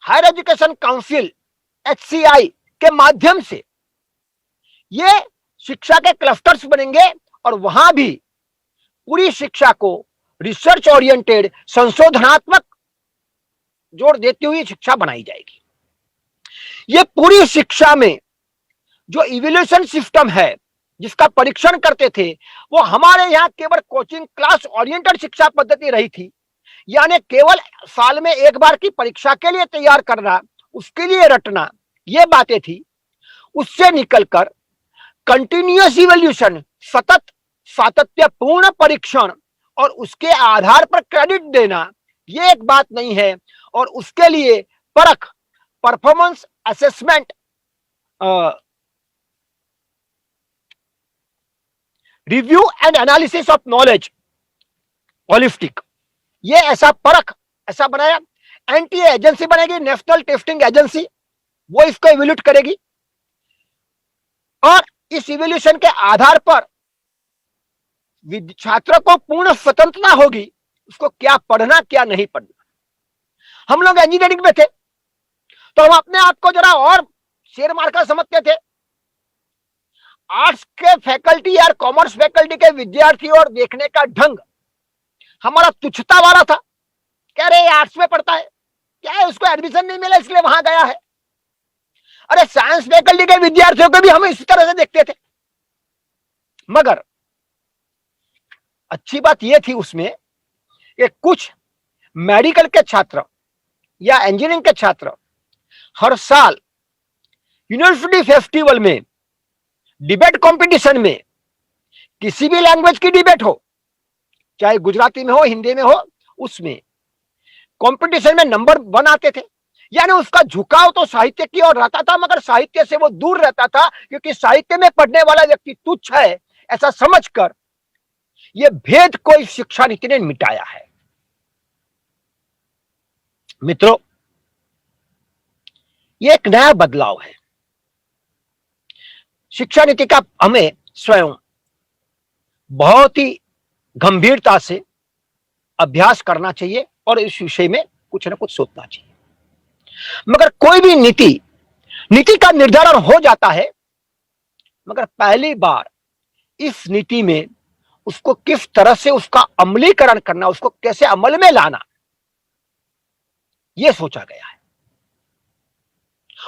हायर एजुकेशन काउंसिल HCI के माध्यम से ये शिक्षा के क्लस्टर्स बनेंगे और वहां भी पूरी शिक्षा को रिसर्च ओरिएंटेड संशोधनात्मक जोड़ देती हुई शिक्षा बनाई जाएगी। ये पूरी शिक्षा में जो इवैल्यूएशन सिस्टम है जिसका परीक्षण करते थे वो हमारे यहाँ केवल कोचिंग क्लास ओरिएंटेड शिक्षा पद्धति रही थी, यानी केवल साल में एक बार की परीक्षा के लिए तैयार करना, उसके लिए रटना, ये बातें थी। उससे निकलकर कंटिन्यूअस इवैल्यूएशन, सतत सातत्यपूर्ण परीक्षण और उसके आधार पर क्रेडिट देना, ये एक बात नहीं है। और उसके लिए परख, performance assessment, review and analysis of knowledge, holistic, ये ऐसा परख ऐसा बनाया। NTA एजेंसी बनेगी, नेशनल टेस्टिंग एजेंसी, वो इसको इवैल्यूएट करेगी और इस इवैल्यूएशन के आधार पर छात्र को पूर्ण स्वतंत्रता होगी उसको क्या पढ़ना क्या नहीं पढ़ना। हम लोग इंजीनियरिंग में थे तो हम अपने आप को जरा और शेर मारकर समझते थे। आर्ट्स के फैकल्टी या कॉमर्स फैकल्टी के विद्यार्थी और देखने का ढंग हमारा तुच्छता वाला था। कह रहे आर्ट्स में पढ़ता है, क्या है उसको एडमिशन नहीं मिला इसलिए वहां गया है। अरे साइंस फैकल्टी के विद्यार्थियों को भी हम इसी तरह से देखते थे। मगर अच्छी बात यह थी उसमें कि कुछ मेडिकल के छात्र या इंजीनियरिंग के छात्र हर साल यूनिवर्सिटी फेस्टिवल में, डिबेट कंपटीशन में, किसी भी लैंग्वेज की डिबेट हो, चाहे गुजराती में हो, हिंदी में हो, उसमें कंपटीशन में नंबर 1 आते थे। यानी उसका झुकाव तो साहित्य की ओर रहता था, मगर साहित्य से वो दूर रहता था क्योंकि साहित्य में पढ़ने वाला व्यक्ति तुच्छ है, ऐसा समझकर यह भेद को इस शिक्षा नीति ने मिटाया है। मित्रों, यह एक नया बदलाव है। शिक्षा नीति का हमें स्वयं बहुत ही गंभीरता से अभ्यास करना चाहिए और इस विषय में कुछ ना कुछ सोचना चाहिए। मगर कोई भी नीति का निर्धारण हो जाता है, मगर पहली बार इस नीति में उसको किस तरह से उसका अमलीकरण करना, उसको कैसे अमल में लाना, यह सोचा गया है।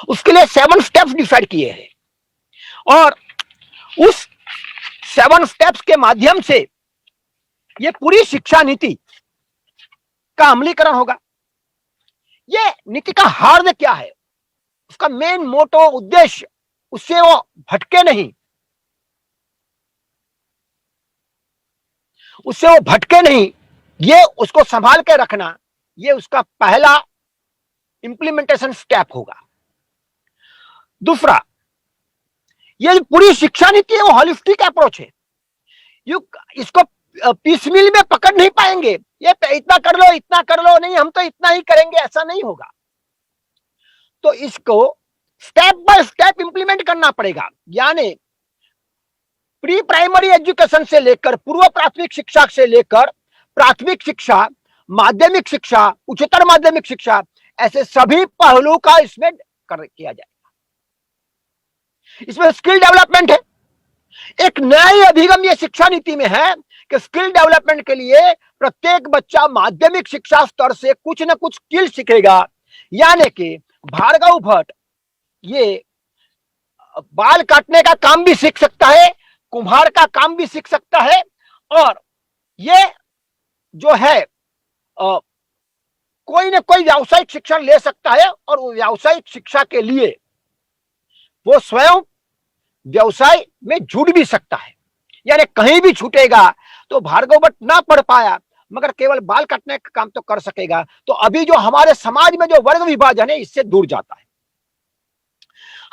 उसके लिए 7 स्टेप्स डिसाइड किए हैं और उस 7 स्टेप्स के माध्यम से यह पूरी शिक्षा नीति का अमलीकरण होगा। यह नीति का हार्द क्या है, उसका मेन मोटो, उद्देश्य, उससे वो भटके नहीं, उससे वो भटके नहीं, ये उसको संभाल के रखना, ये उसका पहला इंप्लीमेंटेशन स्टेप होगा। दूसरा, ये पूरी शिक्षा नीति है वो होलिस्टिक अप्रोच है। इसको पीसमील में पकड़ नहीं पाएंगे, ये इतना कर लो नहीं, हम तो इतना ही करेंगे, ऐसा नहीं होगा। तो इसको स्टेप बाय स्टेप इंप्लीमेंट करना पड़ेगा। यानी प्री प्राइमरी एजुकेशन से लेकर पूर्व प्राथमिक शिक्षा से लेकर प्राथमिक शिक्षा, माध्यमिक शिक्षा, उच्चतर माध्यमिक शिक्षा, ऐसे सभी पहलू का इसमें किया जाएगा। इसमें स्किल डेवलपमेंट है। एक नई अभिगम ये शिक्षा नीति में है कि स्किल डेवलपमेंट के लिए प्रत्येक बच्चा माध्यमिक शिक्षा स्तर से कुछ न कुछ स्किल सीखेगा। यानी कि भार्गव भट्ट ये बाल काटने का काम भी सीख सकता है, कुम्हार का काम भी सीख सकता है, और ये जो है कोई न कोई व्यावसायिक शिक्षण ले सकता है, और वो व्यावसायिक शिक्षा के लिए वो स्वयं व्यवसाय में जुड़ भी सकता है। यानी कहीं भी छूटेगा तो भार्गव भट्ट ना पढ़ पाया मगर केवल बाल काटने का काम तो कर सकेगा। तो अभी जो हमारे समाज में जो वर्ग विभाजन है इससे दूर जाता है।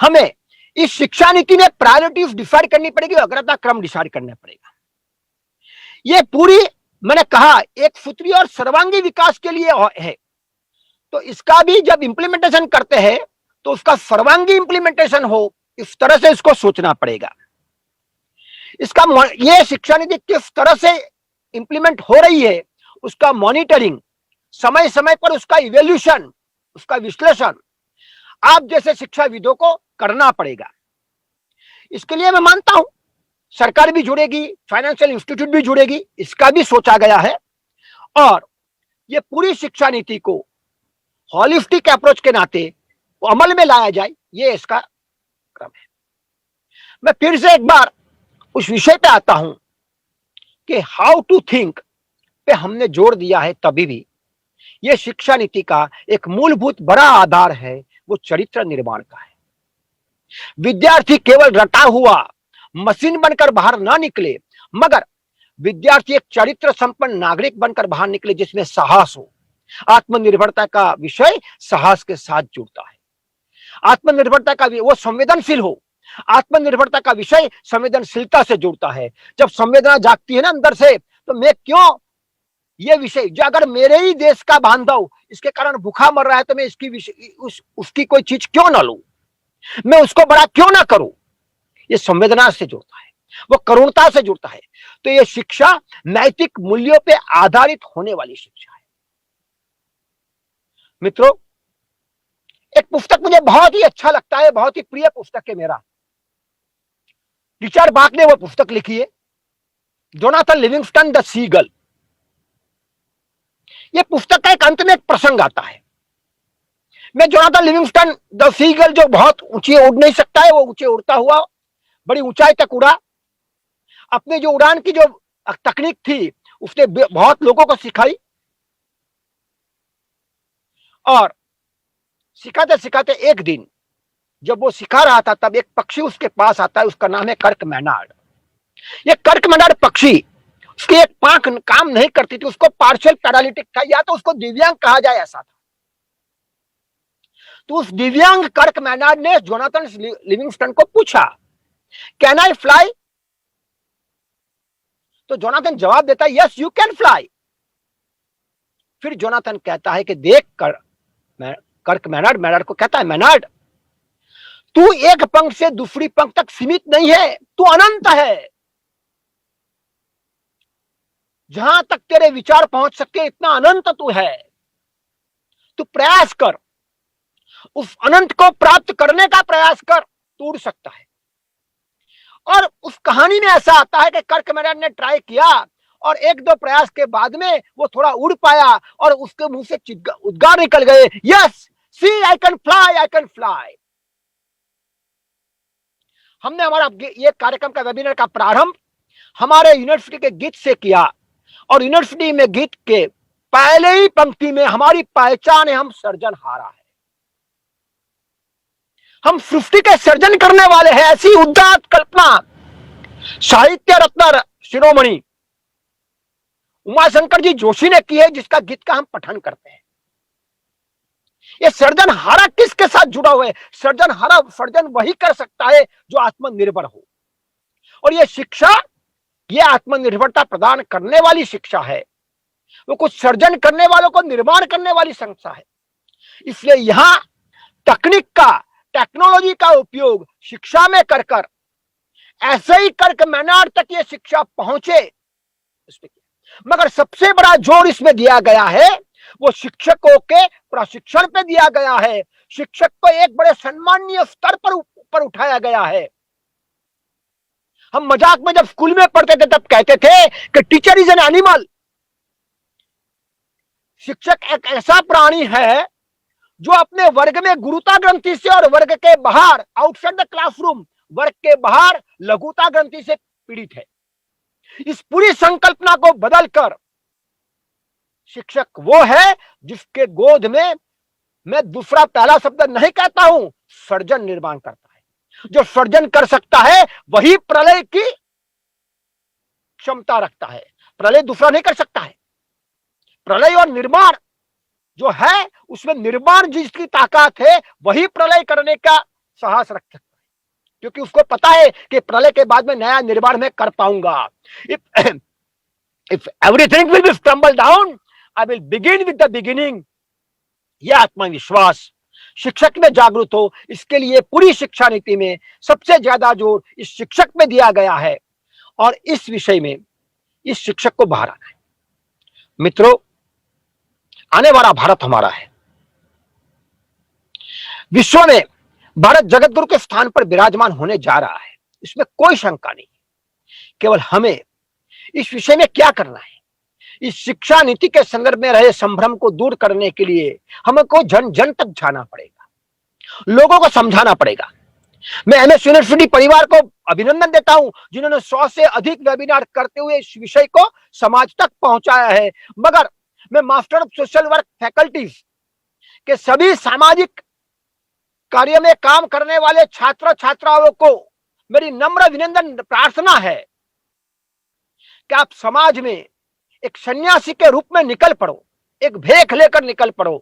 हमें इस शिक्षा नीति में प्रायोरिटीज डिसाइड करनी पड़ेगी, अग्रता क्रम डिसाइड करना पड़ेगा। ये पूरी मैंने कहा एक सूत्री और सर्वांगी विकास के लिए है, तो इसका भी जब इंप्लीमेंटेशन करते हैं तो उसका सर्वांगी इंप्लीमेंटेशन हो, इस तरह से इसको सोचना पड़ेगा। इसका ये शिक्षा नीति किस तरह से इंप्लीमेंट हो रही है उसका मॉनिटरिंग, समय समय पर उसका इवैल्यूएशन, उसका विश्लेषण आप जैसे शिक्षाविदों को करना पड़ेगा। इसके लिए मैं मानता हूं सरकार भी जुड़ेगी, फाइनेंशियल इंस्टीट्यूट भी जुड़ेगी, इसका भी सोचा गया है, और ये पूरी शिक्षा नीति को हॉलिस्टिक अप्रोच के नाते अमल में लाया जाए, ये इसका क्रम है। मैं फिर से एक बार उस विषय पे आता हूं कि हाउ टू थिंक पे हमने जोर दिया है, तभी भी यह शिक्षा नीति का एक मूलभूत बड़ा आधार है, वो चरित्र निर्माण का है। विद्यार्थी केवल रटा हुआ मशीन बनकर बाहर ना निकले, मगर विद्यार्थी एक चरित्र संपन्न नागरिक बनकर बाहर निकले जिसमें साहस हो। आत्मनिर्भरता का विषय साहस के साथ जुड़ता है। आत्मनिर्भरता का वो संवेदनशील हो, आत्मनिर्भरता का विषय संवेदनशीलता से जुड़ता है। जब संवेदना जागती है ना अंदर से, तो मैं क्यों ये विषय जो अगर मेरे ही देश का बांधव इसके कारण भूखा मर रहा है तो मैं उसकी कोई चीज क्यों ना लूं, मैं उसको बड़ा क्यों ना करूं। ये संवेदना से जुड़ता है, वो करुणता से जुड़ता है। तो ये शिक्षा नैतिक मूल्यों पे आधारित होने वाली शिक्षा है। मित्रों, एक पुस्तक मुझे बहुत ही अच्छा लगता है, बहुत ही प्रिय पुस्तक है मेरा। रिचर्ड बाक ने वो पुस्तक लिखी है, जोनाथन लिविंगस्टन द सीगल। ये पुस्तक का एक अंत में एक प्रसंग आता है। मैं जोनाथन लिविंगस्टन द सीगल जो बहुत ऊंची उड़ नहीं सकता है, वो ऊंचे उड़ता हुआ बड़ी ऊंचाई तक उड़ा। अपने जो उड़ान की जो तकनीक थी उसने बहुत लोगों को सिखाई, और सिखाते सिखाते एक दिन जब वो सिखा रहा था तब एक पक्षी उसके पास आता है, उसका नाम है कर्क मैनार्ड। ये कर्क मैनार्ड पक्षी, उसकी एक पांख काम नहीं करती थी, उसको पार्शियल पैरालिटिक था, या तो उसको दिव्यांग कहा जाए ऐसा था। तो उस दिव्यांग कर्क मैनार्ड ने जोनाथन लिविंगस्टन को पूछा, कैन आई फ्लाई? तो जोनाथन जवाब देता है, यस यू कैन फ्लाई। फिर जोनाथन कहता है कि देख कर्क मैनार्ड को कहता है, मैनार्ड तू एक पंख से दूसरी पंख तक सीमित नहीं है, तू अनंत है। जहां तक तेरे विचार पहुंच सके इतना अनंत तू है। तू प्रयास कर, उस अनंत को प्राप्त करने का प्रयास कर, तू उड़ सकता है। और उस कहानी में ऐसा आता है कि कर्क मैनार्ड ने ट्राई किया और एक दो प्रयास के बाद में वो थोड़ा उड़ पाया और उसके मुंह से उद्गार निकल गए, yes see I can fly, I can fly. हमने हमारा ये कार्यक्रम का वेबिनार का प्रारंभ हमारे यूनिवर्सिटी के गीत से किया, और यूनिवर्सिटी में गीत के पहले ही पंक्ति में हमारी पहचान है, हम सर्जनहारा है। हम सृष्टि के सर्जन करने वाले हैं। ऐसी उदात्त कल्पना साहित्य रत्न शिरोमणि उमाशंकर जी जोशी ने की है, जिसका गीत का हम पठन करते हैं। ये सर्जनहारा किसके साथ जुड़ा हुआ है? सर्जनहारा सर्जन वही कर सकता है जो आत्मनिर्भर हो, और ये शिक्षा ये आत्मनिर्भरता प्रदान करने वाली शिक्षा है। वो कुछ सर्जन करने वालों को निर्माण करने वाली संस्था है। इसलिए यहां तकनीक का टेक्नोलॉजी का उपयोग शिक्षा में कर कर ऐसे ही कर्क मैनार तक ये शिक्षा पहुंचे, मगर सबसे बड़ा जोर इसमें दिया गया है वो शिक्षकों के प्रशिक्षण पे दिया गया है। शिक्षक को एक बड़े सम्मानीय स्तर पर ऊपर उठाया गया है। हम मजाक में जब स्कूल में पढ़ते थे तब कहते थे कि टीचर इज एन एनिमल। शिक्षक एक ऐसा प्राणी है जो अपने वर्ग में गुरुता ग्रंथि से और वर्ग के बाहर आउटसाइड द क्लासरूम वर्ग के बाहर लघुता ग्रंथि से पीड़ित है। इस पूरी संकल्पना को बदलकर शिक्षक वो है जिसके गोद में, मैं दूसरा पहला शब्द नहीं कहता हूं, सर्जन निर्माण करता है। जो सर्जन कर सकता है वही प्रलय की क्षमता रखता है, प्रलय दूसरा नहीं कर सकता है। प्रलय और निर्माण जो है उसमें निर्माण जिसकी ताकत है वही प्रलय करने का साहस रख सकता है, क्योंकि उसको पता है कि प्रलय के बाद में नया निर्माण में कर पाऊंगा। If everything will be stumble down I will begin with the beginning. यह आत्मविश्वास शिक्षक में जागृत हो, इसके लिए पूरी शिक्षा नीति में सबसे ज्यादा जोर इस शिक्षक में दिया गया है और इस विषय में इस शिक्षक को बाहर आना है। मित्रों, आने वाला भारत हमारा है। विश्व में भारत जगत गुरु के स्थान पर विराजमान होने जा रहा है, इसमें कोई शंका नहीं। केवल हमें इस विषय में क्या करना है, इस शिक्षा नीति के संदर्भ में रहे संभ्रम को दूर करने के लिए हमको जन जन तक जाना पड़ेगा, लोगों को समझाना पड़ेगा। मैं एमएस यूनिवर्सिटी परिवार को अभिनंदन देता हूं जिन्होंने 100 से अधिक वेबिनार करते हुए इस विषय को समाज तक पहुंचाया है। मगर मैं master of social work faculties के सभी सामाजिक कार्य में काम करने वाले छात्र छात्राओं को मेरी नम्र अभिनंदन प्रार्थना है कि आप समाज में एक सन्यासी के रूप में निकल पड़ो, एक भेख लेकर निकल पड़ो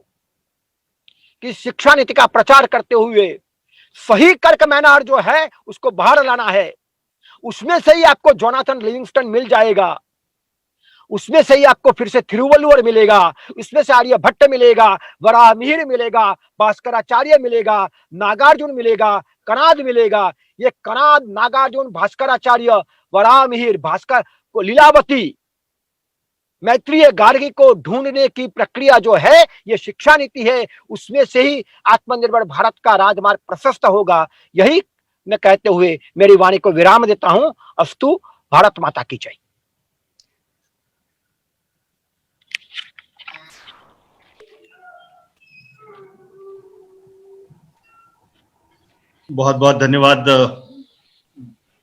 कि शिक्षा नीति का प्रचार करते हुए सही कर्क मैनार जो है उसको बाहर लाना है। उसमें से ही आपको जोनाथन लिविंगस्टन मिल जाएगा, उसमें से ही आपको फिर से थिरुवल्लुवर मिलेगा, उसमें से आर्यभट्ट मिलेगा, वराहमिहिर मिलेगा, भास्कराचार्य मिलेगा, नागार्जुन मिलेगा, कणाद मिलेगा। ये कणाद, नागार्जुन, भास्कराचार्य, वराहमिहिर, भास्कर को, लीलावती, मैत्रेय, गार्गी को ढूंढने की प्रक्रिया जो है ये शिक्षा नीति है। उसमें से ही आत्मनिर्भर भारत का राजमार्ग प्रशस्त होगा। यही मैं कहते हुए मेरी वाणी को विराम देता हूं। अस्तु। भारत माता की जय।
बहुत बहुत धन्यवाद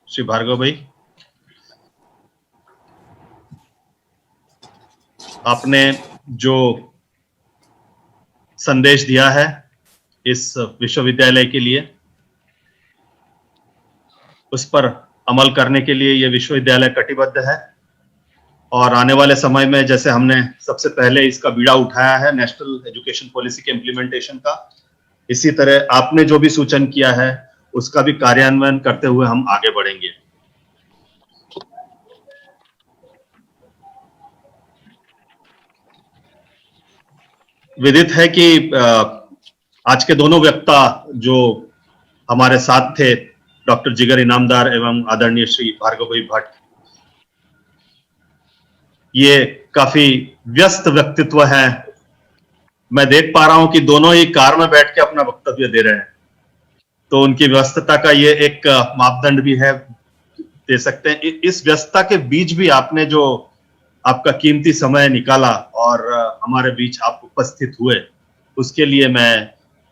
श्री भार्गव भाई। आपने जो संदेश दिया है इस विश्वविद्यालय के लिए, उस पर अमल करने के लिए यह विश्वविद्यालय कटिबद्ध है। और आने वाले समय में जैसे हमने सबसे पहले इसका बीड़ा उठाया है नेशनल एजुकेशन पॉलिसी के इम्प्लीमेंटेशन का, इसी तरह आपने जो भी सूचन किया है उसका भी कार्यान्वयन करते हुए हम आगे बढ़ेंगे। विदित है कि आज के दोनों वक्ता जो हमारे साथ थे, डॉक्टर जिगर इनामदार एवं आदरणीय श्री भार्गव भाई भट्ट, ये काफी व्यस्त व्यक्तित्व हैं। मैं देख पा रहा हूं कि दोनों ही कार में बैठ के अपना वक्तव्य दे रहे हैं, तो उनकी व्यस्तता का ये एक मापदंड भी है, दे सकते हैं। इस व्यस्तता के बीच भी आपने जो आपका कीमती समय निकाला और हमारे बीच आप उपस्थित हुए, उसके लिए मैं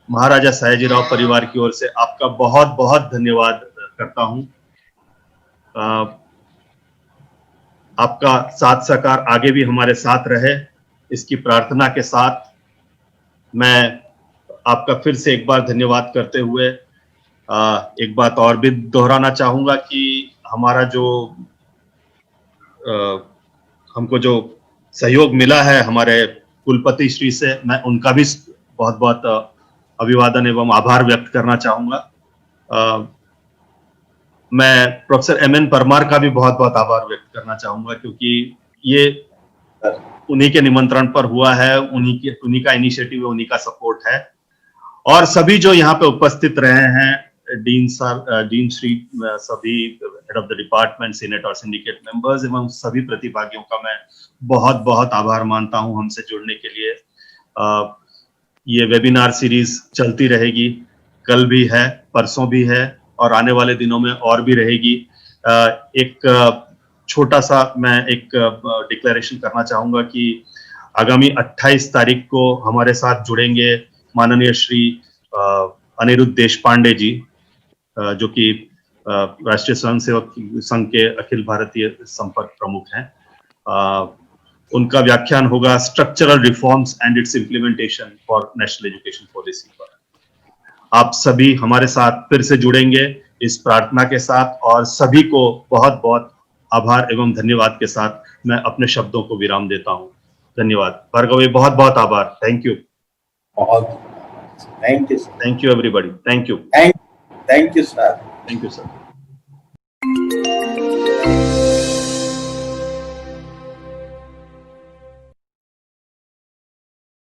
महाराजा सयाजीराव परिवार की ओर से आपका बहुत बहुत धन्यवाद करता हूं। आपका साथ सहकार आगे भी हमारे साथ रहे, इसकी प्रार्थना के साथ मैं आपका फिर से एक बार धन्यवाद करते हुए एक बात और भी दोहराना चाहूंगा कि हमारा जो हमको जो सहयोग मिला है हमारे कुलपति श्री से, मैं उनका भी बहुत बहुत अभिवादन एवं आभार व्यक्त करना चाहूंगा। मैं प्रोफेसर एमएन परमार का भी बहुत बहुत आभार व्यक्त करना चाहूंगा, क्योंकि ये उन्हीं के निमंत्रण पर हुआ है, उन्हीं का इनिशिएटिव है, उन्हीं का सपोर्ट है। और सभी जो यहाँ पे उपस्थित रहे हैं, डीन सर, डीन श्री, सभी head of the department, senate और सिंडिकेट मेंबर्स एवं सभी प्रतिभागियों का मैं बहुत बहुत आभार मानता हूं हमसे जुड़ने के लिए। ये वेबिनार सीरीज चलती रहेगी, कल भी है, परसों भी है और आने वाले दिनों में और भी रहेगी। एक छोटा सा मैं एक डिक्लेरेशन करना चाहूंगा कि आगामी 28 तारीख को हमारे साथ जुड़ेंगे माननीय श्री अनिरुद्ध देशपांडे जी, जो कि राष्ट्रीय स्वयंसेवक संघ के अखिल भारतीय संपर्क प्रमुख हैं। उनका व्याख्यान होगा structural reforms and it's implementation for national education policy पर। आप सभी हमारे साथ फिर से जुड़ेंगे इस प्रार्थना के साथ, और सभी को बहुत बहुत आभार एवं धन्यवाद के साथ मैं अपने शब्दों को विराम देता हूं। धन्यवाद भार्गव, बहुत बहुत आभार। थैंक यू,
बहुत thank you,
thank you everybody, thank you,
thank you sir,
thank you sir.